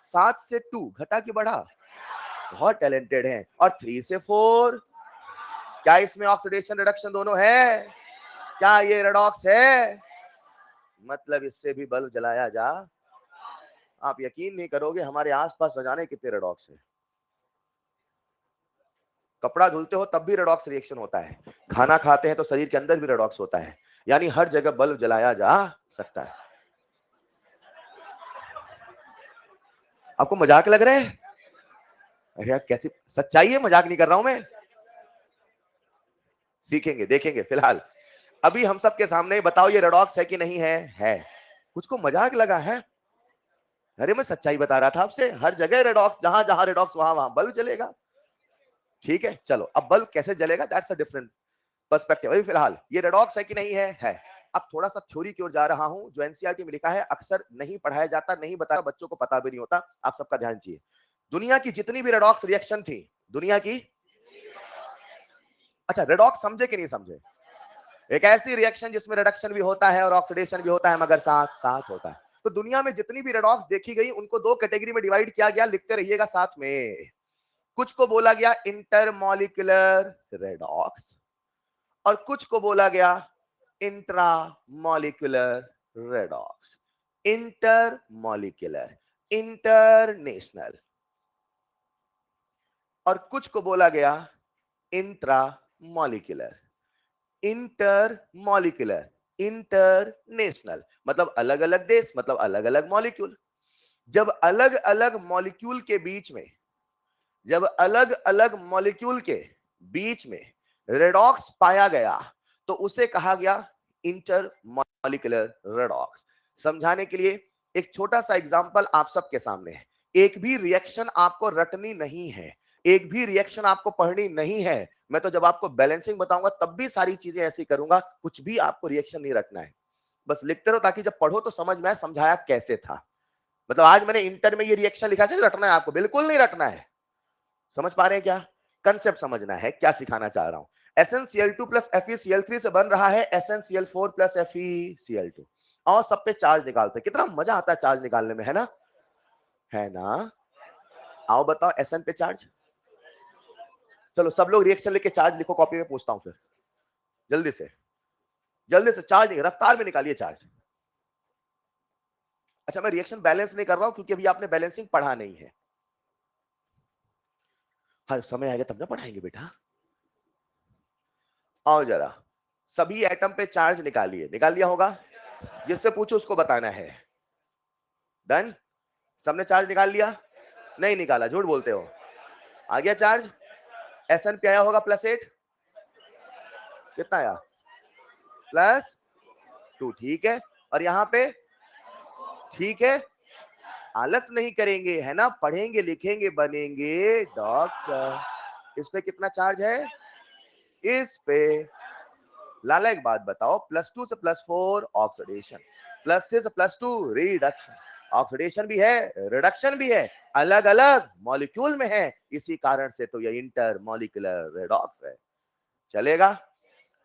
Speaker 1: 7 से 2 घटा कि बढ़ा? बहुत टैलेंटेड हैं। और 3 से 4, क्या इसमें ऑक्सीडेशन रिडक्शन दोनों है? क्या ये रेडॉक्स है? मतलब इससे भी बल्ब जलाया जा। आप यकीन नहीं करोगे हमारे आसपास न जाने कितने रेडॉक्स हैं। कपड़ा धुलते हो तब भी रेडॉक्स रिएक्शन होता है, खाना खाते हैं तो शरीर के अंदर भी रेडॉक्स होता है, यानी हर जगह बल्ब जलाया जा सकता है। आपको मजाक लग रहा है? अरे यार कैसी सच्चाई है, मजाक नहीं कर रहा हूं मैं। सीखेंगे देखेंगे, फिलहाल अभी हम सबके सामने बताओ ये रेडॉक्स है कि नहीं है? है। कुछ को मजाक लगा है? अरे मैं सच्चाई बता रहा था आपसे, हर जगह रेडॉक्स, जहां जहां रेडॉक्स वहां वहां बल्ब जलेगा। ठीक है चलो, अब बल्ब कैसे जलेगा दैट्स अ डिफरेंट पर्सपेक्टिव। अभी फिलहाल ये रेडॉक्स है कि नहीं है? है। अब थोड़ा सा थ्योरी की ओर जा रहा हूं, जो एनसीईआरटी में लिखा है, अक्सर नहीं पढ़ाया जाता, नहीं बताया, बच्चों को पता भी नहीं होता। आप सबका ध्यान चाहिए। दुनिया की जितनी भी रेडॉक्स रिएक्शन थी, दुनिया की, अच्छा रेडॉक्स समझे कि नहीं समझे? एक ऐसी रिएक्शन जिसमें रिडक्शन भी होता है और ऑक्सीडेशन भी होता है, मगर साथ साथ होता है। तो दुनिया में जितनी भी रेडॉक्स देखी गई उनको दो कैटेगरी में डिवाइड किया गया, लिखते रहिएगा साथ में। कुछ को बोला गया इंटरमॉलिक्यूलर रेडॉक्स और कुछ को बोला गया इंट्रामॉलिक्यूलर रेडॉक्स। इंटरमॉलिक्यूलर, इंटरनेशनल, और कुछ को बोला गया इंट्रामॉलिक्यूलर। इंटर मॉलिक्यूलर, इंटरनेशनल मतलब अलग अलग देश, मतलब अलग अलग मॉलिक्यूल। जब अलग अलग मॉलिक्यूल के बीच में, जब अलग अलग मॉलिक्यूल के बीच में रेडॉक्स पाया गया तो उसे कहा गया इंटर मॉलिक्यूलर रेडॉक्स। समझाने के लिए एक छोटा सा एग्जांपल आप सबके सामने है। एक भी रिएक्शन आपको रटनी नहीं है, एक भी रिएक्शन आपको पढ़नी नहीं है। मैं तो जब आपको बैलेंसिंग बताऊंगा तब भी सारी चीजें ऐसी करूंगा, कुछ भी आपको रिएक्शन नहीं रखना है, बस लिखते रहो ताकि जब पढ़ो तो समझ में आए समझाया कैसे था। मतलब आज मैंने इंटर में ये रिएक्शन लिखा है, रटना है आपको? बिल्कुल नहीं रटना है। समझ पा रहे हैं क्या? कंसेप्ट समझना है, क्या सिखाना चाह रहा हूं। SnCl2 प्लस FeCl3 से बन रहा है SnCl4 प्लस FeCl2। और सब पे चार्ज निकालते हैं, कितना मजा आता है चार्ज निकालने में, है ना? है ना? आओ बताओ Sn पे चार्ज। चलो सब लोग रिएक्शन लेके चार्ज लिखो, कॉपी में पूछता हूं फिर, जल्दी से, जल्दी से चार्ज नहीं, रफ्तार में निकालिए चार्ज। अच्छा मैं रिएक्शन बैलेंस नहीं कर रहा हूं क्योंकि अभी आपने बैलेंसिंग पढ़ा नहीं है। हाँ समय आएगा तब ना पढ़ाएंगे बेटा। आओ जरा, सभी एटम पे चार्ज निकालिए, निकाल लिया होगा? जिससे पूछो उसको बताना है। डन? सबने चार्ज निकाल लिया? नहीं निकाला, झूठ बोलते हो। आ गया चार्ज? Sn पे आया होगा +8, कितना आया? +2, ठीक है। और यहां पे ठीक है, आलस नहीं करेंगे, है ना? पढ़ेंगे लिखेंगे बनेंगे डॉक्टर। इस पे कितना चार्ज है? इस पे, लाला एक बात बताओ, +2 से +4 ऑक्सीडेशन, +3 से +2 रिडक्शन। ऑक्सीडेशन भी है, रिडक्शन भी है, अलग अलग मॉलिक्यूल में है, इसी कारण से तो ये इंटर मॉलिक्यूलर रेडॉक्स है। चलेगा?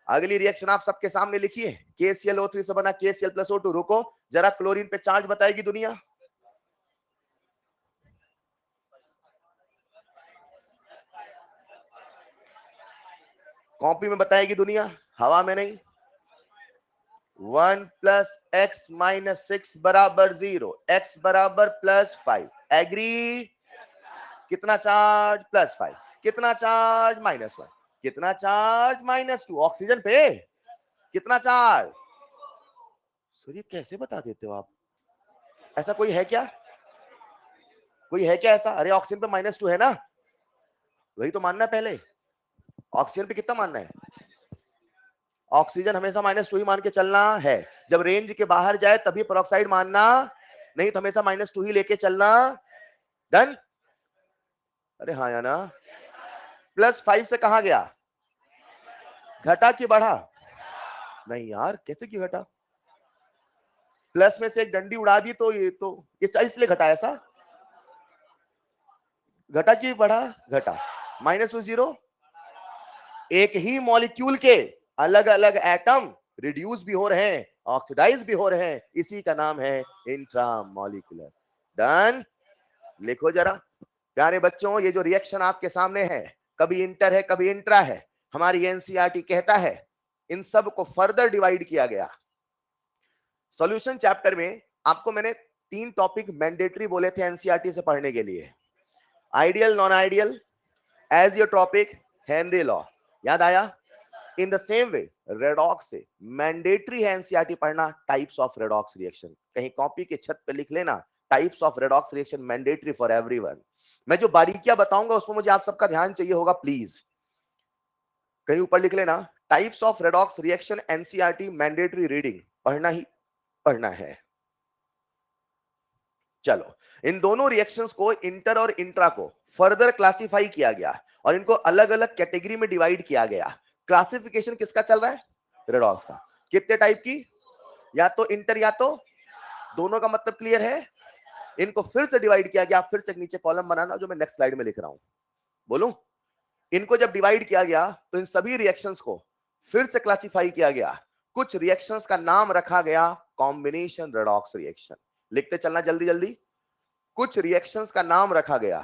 Speaker 1: अगली रिएक्शन आप सबके सामने लिखिए, KClO3 से बना KCl+O2। रुको जरा, क्लोरीन पे चार्ज बताएगी दुनिया। कॉपी में बताएगी दुनिया, हवा में नहीं। 1 + x - 6 बराबर 0, x बराबर +5। एग्री? कितना चार्ज? +5। कितना चार्ज? -1। कितना चार्ज? -2। ऑक्सीजन पे कितना चार्ज? सर ये कैसे बता देते हो आप? ऐसा कोई है क्या? कोई है क्या ऐसा? अरे ऑक्सीजन पे -2 है ना, वही तो मानना है पहले। ऑक्सीजन पे कितना मानना है? ऑक्सीजन हमेशा -2 ही मान के चलना है। जब रेंज के बाहर जाए तभी पेरोक्साइड मानना, नहीं तो हमेशा -2 ही लेके चलना। डन? अरे हाँ या ना? +5 से कहां गया? घटा कि बढ़ा? नहीं यार, कैसे क्यों घटा? प्लस में से एक डंडी उड़ा दी तो ये इसलिए घटा ऐसा? घटा कि बढ़ा? घटा। -0, एक ही मॉलिक्यूल के अलग अलग एटम रिड्यूस भी हो रहे हैं, ऑक्सीडाइज भी हो रहे हैं, इसी का नाम है इंट्रामॉलिक्यूलर। डन? लिखो जरा प्यारे बच्चों, ये जो रिएक्शन आपके सामने है, कभी इंटर है कभी इंट्रा है। हमारी एनसीईआरटी कहता है इन सब को फर्दर डिवाइड किया गया। सॉल्यूशन चैप्टर में आपको मैंने 3 टॉपिक मैंडेटरी बोले थे एनसीईआरटी से पढ़ने के लिए, ideal, non ideal, as your topic Henry law. याद आया? In the same way redox से मैंडेटरी है एनसीईआरटी पढ़ना, टाइप्स ऑफ रेडॉक्स रिएक्शन। कहीं कॉपी के छत पे लिख लेना, types of redox reaction mandatory for everyone. मैं जो बारीकियां बताऊंगा उसमें मुझे आप सबका ध्यान चाहिए होगा, प्लीज कहीं ऊपर लिख लेना, types of redox reaction NCERT mandatory reading, पढ़ना ही पढ़ना है। चलो, इन दोनों रिएक्शंस को, इंटर और इंट्रा को फर्दर क्लासिफाई किया गया और इनको अलग अलग कैटेगरी में डिवाइड किया गया। क्लासिफिकेशन किसका चल रहा है? रेडॉक्स का। कितने टाइप की? या तो इंटर या तो दोनों का मतलब क्लियर है? इनको फिर से डिवाइड किया गया, फिर से नीचे कॉलम बनाना जो मैं नेक्स्ट स्लाइड में लिख रहा हूं। बोलूं? इनको जब डिवाइड किया गया तो इन सभी रिएक्शंस को फिर से क्लासिफाई किया गया। कुछ रिएक्शंस का नाम रखा गया कॉम्बिनेशन रेडॉक्स रिएक्शन। लिखते चलना जल्दी जल्दी। कुछ रिएक्शंस का नाम रखा गया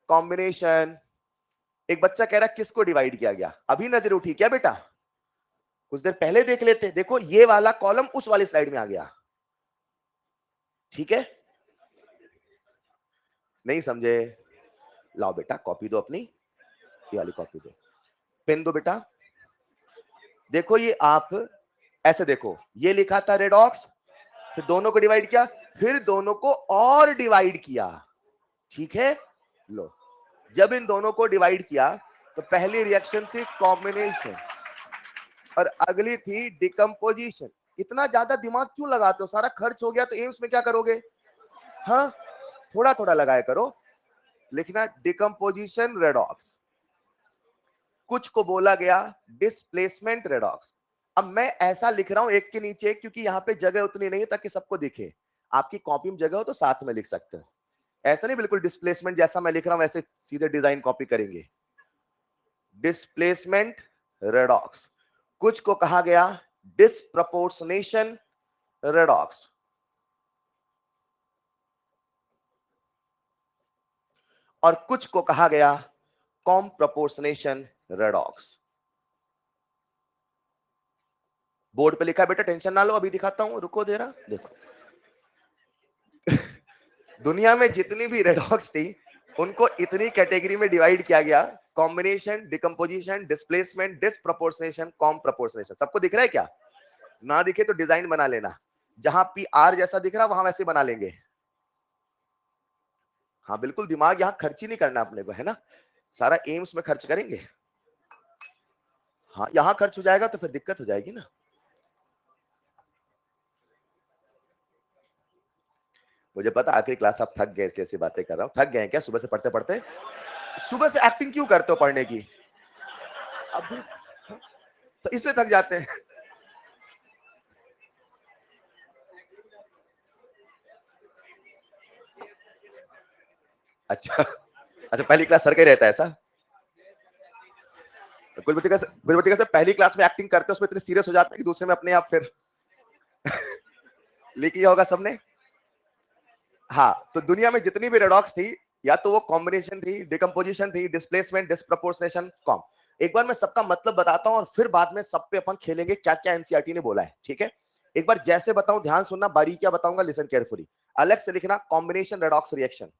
Speaker 1: कॉम्बिनेशन। एक बच्चा कह रहा किसको डिवाइड किया गया? अभी नजर उठी क्या बेटा? कुछ देर पहले देख लेते। देखो ये वाला कॉलम उस वाली स्लाइड में आ गया, ठीक है? नहीं समझे? लाओ बेटा कॉपी दो अपनी, ये वाली कॉपी दो, पेन दो बेटा। देखो ये आप ऐसे देखो, ये लिखा था रेडॉक्स, फिर दोनों को डिवाइड किया, फिर दोनों को और डिवाइड किया, ठीक है? लो, जब इन दोनों को डिवाइड किया तो पहली रिएक्शन थी कॉम्बिनेशन और अगली थी डिकम्पोजिशन। इतना ज्यादा दिमाग क्यों लगाते हो? सारा खर्च हो गया तो एम्स में क्या करोगे? हाँ, थोड़ा थोड़ा लगाया करो। लिखना डिकम्पोजिशन रेडॉक्स। कुछ को बोला गया डिस्प्लेसमेंट रेडॉक्स। अब मैं ऐसा लिख रहा हूं एक के नीचे एक, क्योंकि यहां पे जगह उतनी नहीं है ताकि सबको दिखे। आपकी कॉपी में जगह हो तो साथ में लिख सकते हो, ऐसा नहीं बिल्कुल डिस्प्लेसमेंट जैसा मैं लिख रहा हूं वैसे सीधे डिजाइन कॉपी करेंगे। Displacement redox. कुछ को कहा गया डिस्प्रपोर्शनेशन रेडॉक्स और कुछ को कहा गया कॉम्प्रपोर्शनेशन रेडॉक्स। बोर्ड पे लिखा है बेटा, टेंशन ना लो, अभी दिखाता हूं, रुको जरा। देखो दुनिया में जितनी भी रेडॉक्स थी उनको इतनी कैटेगरी में डिवाइड किया गया, कॉम्बिनेशन, डिकम्पोजिशन, डिस्प्लेसमेंट, डिस्प्रपोर्शनेशन, कॉम्प्रपोर्शनेशन। सबको दिख रहा है क्या? ना दिखे तो डिजाइन बना लेना, जहां पी आर जैसा दिख रहा वहां वैसे बना लेंगे। हाँ बिल्कुल, दिमाग यहां खर्च ही नहीं करना अपने को, है ना? सारा एम्स में खर्च करेंगे। हाँ, यहां खर्च हो जाएगा तो फिर दिक्कत हो जाएगी ना। मुझे पता आखिरी क्लास आप थक गए इसलिए ऐसी बातें कर रहा हूं। थक गए हैं क्या सुबह से पढ़ते पढ़ते? सुबह से एक्टिंग क्यों करते हो पढ़ने की? अब हाँ, तो इसलिए थक जाते हैं। अच्छा अच्छा, पहली क्लास सर का ही रहता है ऐसा? कुछ बच्चे कैसे पहली क्लास में एक्टिंग करते हैं उसमें इतने सीरियस हो जाते हैं कि दूसरे में अपने आप फिर लिख लिया होगा सबने। हाँ, तो दुनिया में जितनी भी रेडॉक्स थी, या तो वो कॉम्बिनेशन थी, डिकम्पोजिशन थी, डिस्प्लेसमेंट, डिस्प्रपोर्शनेशन, कॉम। एक बार मैं सबका मतलब बताता हूं और फिर बाद में सब पे अपन खेलेंगे क्या क्या एनसीईआरटी ने बोला है, ठीक है? एक बार जैसे बताऊं ध्यान सुनना, बारीकियां बताऊंगा, लिसन केयरफुली। अलग से लिखना कॉम्बिनेशन रेडॉक्स रिएक्शन,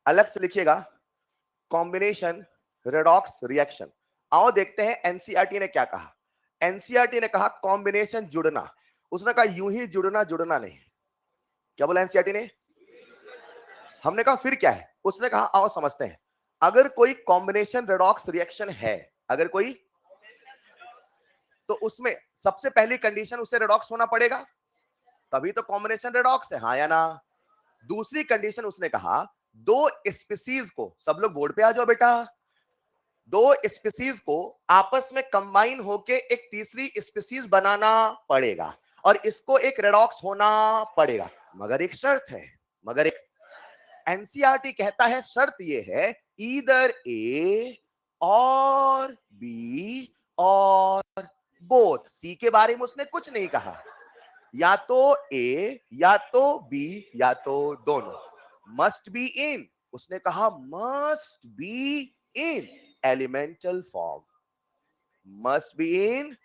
Speaker 1: अलग से लिखिएगा कॉम्बिनेशन रेडॉक्स रिएक्शन। आओ देखते हैं एनसीईआरटी ने क्या कहा। एनसीईआरटी ने कहा कॉम्बिनेशन जुड़ना, उसने कहा यूं ही जुड़ना, जुड़ना नहीं। क्या बोला एनसीईआरटी ने? हमने कहा फिर क्या है? उसने कहा आओ समझते हैं। अगर कोई कॉम्बिनेशन रेडॉक्स रिएक्शन है, अगर कोई, तो उसमें सबसे पहली कंडीशन उसे रेडॉक्स होना पड़ेगा, तभी तो कॉम्बिनेशन रेडॉक्स है, हाँ या ना। दूसरी कंडीशन उसने कहा दो स्पीसीज को, सब लोग बोर्ड पे आ जाओ बेटा, दो स्पीसीज को आपस में कंबाइन होके एक तीसरी स्पीसीज बनाना पड़ेगा और इसको एक रेडॉक्स होना पड़ेगा, मगर एक शर्त है, मगर एक एनसीईआरटी कहता है शर्त ये है ईदर ए और बी और बोथ। सी के बारे में उसने कुछ नहीं कहा, या तो ए या तो बी या तो दोनों, मस्ट बी इन, उसने कहा must be in elemental form, must be in.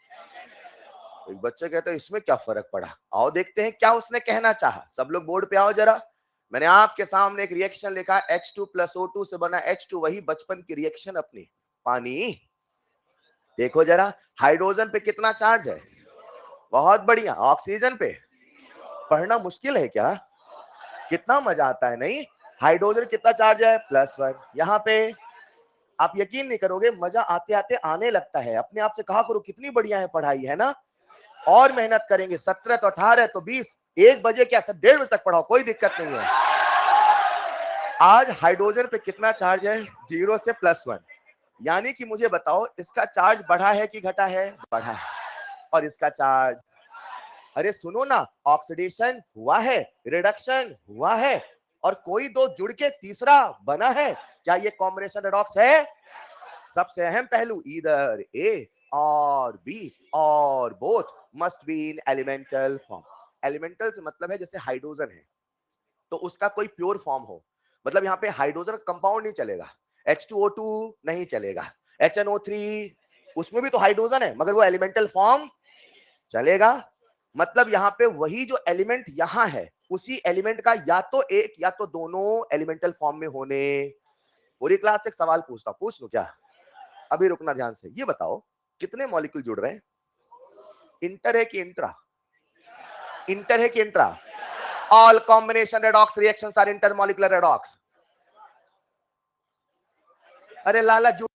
Speaker 1: एक बच्चे कहते हैं इसमें क्या फर्क पड़ा, आओ देखते हैं क्या उसने कहना चाहा। सब लोग बोर्ड पे आओ जरा, मैंने आपके सामने एक रिएक्शन लिखा H2 प्लस O2 से बना H2, वही बचपन की रिएक्शन अपनी, पानी। देखो जरा हाइड्रोजन पे कितना चार्ज है, बहुत बढ़िया। ऑक्सीजन पे पढ़ना मुश्किल है क्या, कितना मजा आता है नहीं। हाइड्रोजन कितना चार्ज है, +1। यहाँ पे आप यकीन नहीं करोगे, मजा आते आते आने लगता है, अपने आप से कहा करो कितनी बढ़िया है पढ़ाई, है ना। और मेहनत करेंगे, 17 तो 18 तो 20, 1 बजे क्या सब 1:30 बजे तक पढ़ाओ, कोई दिक्कत नहीं है। आज हाइड्रोजन पे कितना चार्ज है, 0 से +1, यानी कि मुझे बताओ इसका चार्ज बढ़ा है कि घटा है, बढ़ा है। और इसका चार्ज, अरे सुनो ना, ऑक्सीडेशन हुआ है, रिडक्शन हुआ है, और कोई दो जुड़ के तीसरा बना है, क्या ये कॉम्बिनेशन रेडॉक्स है। सबसे अहम पहलू ईदर ए और बी और both must be in elemental form. Elemental से मतलब है जैसे हाइड्रोजन है तो उसका कोई प्योर फॉर्म हो, मतलब यहाँ पे हाइड्रोजन कंपाउंड नहीं चलेगा, H2O2 नहीं चलेगा, HNO3 उसमें भी तो हाइड्रोजन है मगर वो एलिमेंटल फॉर्म चलेगा। मतलब यहाँ पे वही जो एलिमेंट यहाँ है उसी एलिमेंट का या तो एक या तो दोनों एलिमेंटल फॉर्म में होने। पूरी क्लास से एक सवाल पूछता हूं, पूछ लो क्या, अभी रुकना ध्यान से। ये बताओ कितने मॉलिक्यूल जुड़ रहे हैं, इंटर है कि इंट्रा, इंटर है कि intra. All combination redox reactions are intermolecular redox. अरे लाला जुड़ेंगे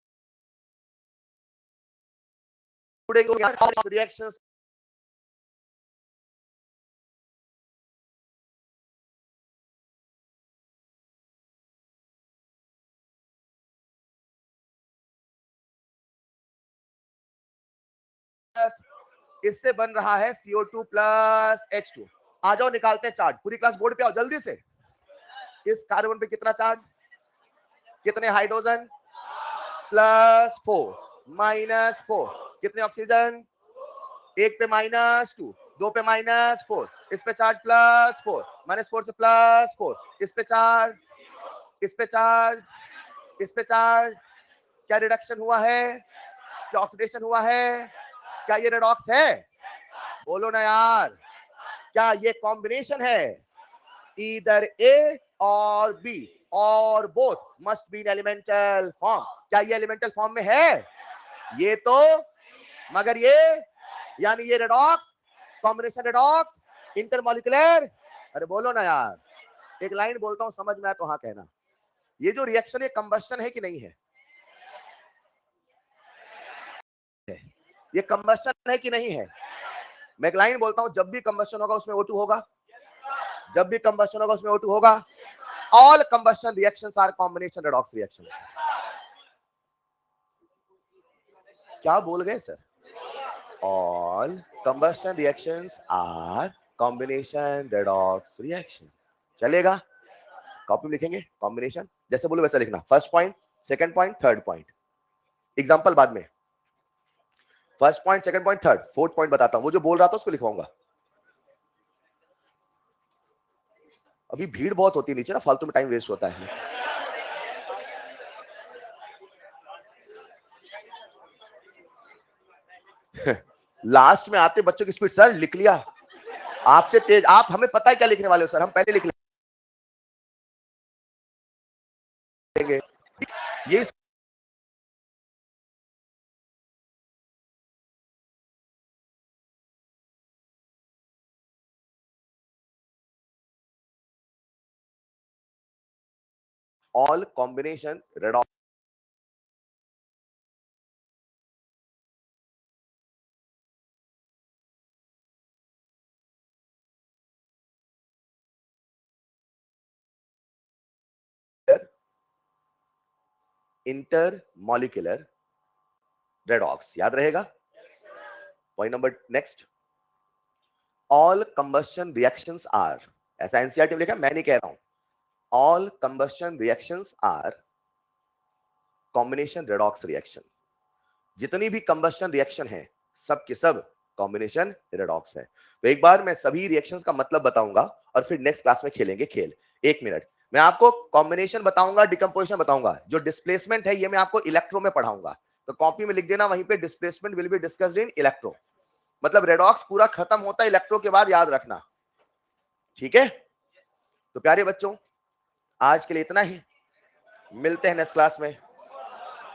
Speaker 1: रिएक्शंस, इससे बन रहा है CO2 प्लस H2। आ जाओ निकालते हैं चार्ज, पूरी क्लास बोर्ड पे आओ जल्दी से। इस कार्बन पे कितना चार्ज, कितने हाइड्रोजन, +4 -4, कितने ऑक्सीजन, एक पे -2, दो पे -4, इस पे चार्ज +4, -4 से +4, इस पे चार्ज, इस पे चार्ज, इस पे चार्ज। क्या रिडक्शन हुआ है, क्या ऑक्सीडेशन हुआ है, क्या ये रेडॉक्स है, बोलो ना यार, क्या ये कॉम्बिनेशन है। ईदर ए और बी और both must be in elemental form, क्या ये एलिमेंटल फॉर्म में है, ये तो, मगर ये, यानी ये रेडॉक्स, कॉम्बिनेशन रेडॉक्स, इंटरमॉलिक्यूलर। अरे बोलो ना यार, एक लाइन बोलता हूं समझ में आया तो हाँ कहना, ये जो रिएक्शन है कंबस्शन है कि नहीं है, ये कंबस्शन है कि नहीं है। मैं एक लाइन बोलता हूं, जब भी कंबस्शन होगा उसमें O2 होगा, जब भी कंबस्शन होगा उसमें O2 होगा। All combustion reactions are combination redox reactions. क्या बोल गए सर, all combustion reactions are combination redox reaction. चलेगा, कॉपी में लिखेंगे कॉम्बिनेशन, जैसे बोलो वैसा लिखना, first point, second point, third point, example बाद में, first point, second point, third, fourth point बताता हूं, वो जो बोल रहा था उसको लिखवाऊंगा। अभी भीड़ बहुत होती है नीचे ना, फालतू में टाइम वेस्ट होता है। लास्ट में आते बच्चों की स्पीड, सर लिख लिया, आपसे तेज आप, हमें पता है क्या लिखने वाले हो सर, हम पहले लिख लेंगे। ये all combination red intermolecular redox, याद रहेगा। Point number next, all combustion reactions are, ऐसा एनसीईआरटी में लिखा, मैं नहीं कह रहा हूं, all combustion reactions are combination redox reaction. जितनी भी कंबस्शन रिएक्शन है सब के सब कॉम्बिनेशन रेडॉक्स है। तो एक बार मैं सभी रिएक्शंस का मतलब बताऊंगा और फिर नेक्स्ट क्लास में खेलेंगे खेल। एक मिनट, मैं आपको कॉम्बिनेशन बताऊंगा, डिकम्पोजिशन बताऊंगा, जो डिस्प्लेसमेंट है ये मैं आपको इलेक्ट्रो में पढ़ाऊंगा, तो कॉपी में लिख देना वहीं पे, displacement will be discussed in electro. मतलब रेडॉक्स पूरा खत्म होता है इलेक्ट्रो के बाद, याद रखना, ठीक है। तो प्यारे बच्चों, आज के लिए इतना ही, मिलते हैं नेक्स्ट क्लास में।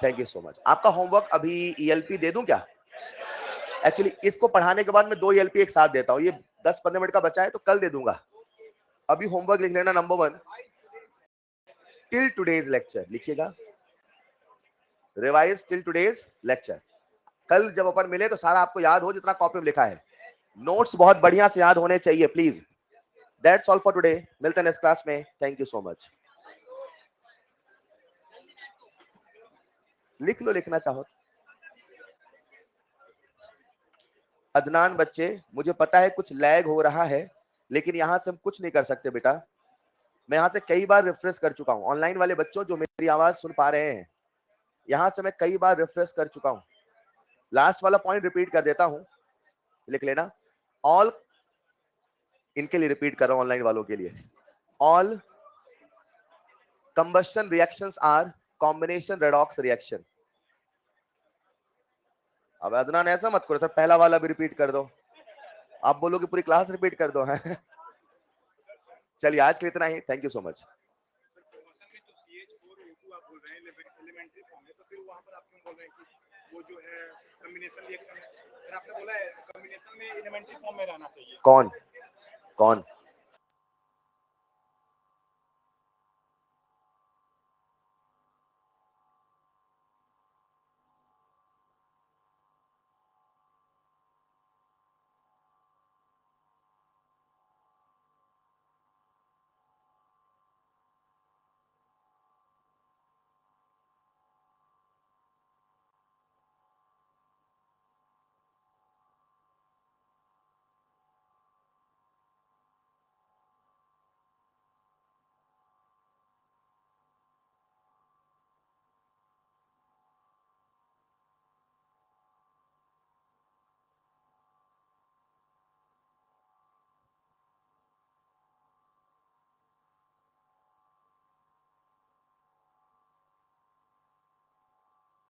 Speaker 1: Thank you so much. आपका होमवर्क अभी ईएलपी दे दूं क्या? एक्चुअली इसको पढ़ाने के बाद मैं 2 ईएलपी एक साथ देता हूं, ये 10-15 मिनट का बचा है तो कल दे दूंगा। अभी होमवर्क लिख लेना, नंबर 1 टिल टुडेज लेक्चर लिखिएगा, रिवाइज टिल टुडेज लेक्चर। कल जब अपन मिले तो सारा आपको याद हो जितना कॉपी में लिखा है, नोट्स बहुत बढ़िया से याद होने चाहिए please. That's all for today, मिलते हैं नेक्स्ट क्लास में। Thank you so much. लिख लो लिखना चाहो। अदनान बच्चे, मुझे पता है कुछ लैग हो रहा है, लेकिन यहां से हम कुछ नहीं कर सकते बेटा। मैं यहां से कई बार रिफ्रेश कर चुका हूं, ऑनलाइन वाले बच्चों जो मेरी आवाज सुन पा रहे हैं, यहां से मैं कई बार रिफ्रेश कर चुका हूं। लास्ट वाला पॉइंट रिपीट कर देता हूं, लिख लेना। ऑल, इनके लिए रिपीट कर रहा हूं, ऑनलाइन वालों के लिए, all combustion reactions are combination redox reaction. अब अदनान ऐसा मत करो सर, पहला वाला भी रिपीट कर दो, आप बोलो कि पूरी क्लास रिपीट कर दो है। चलिए आज के लिए इतना ही, थैंक यू सो मच। कौन कौन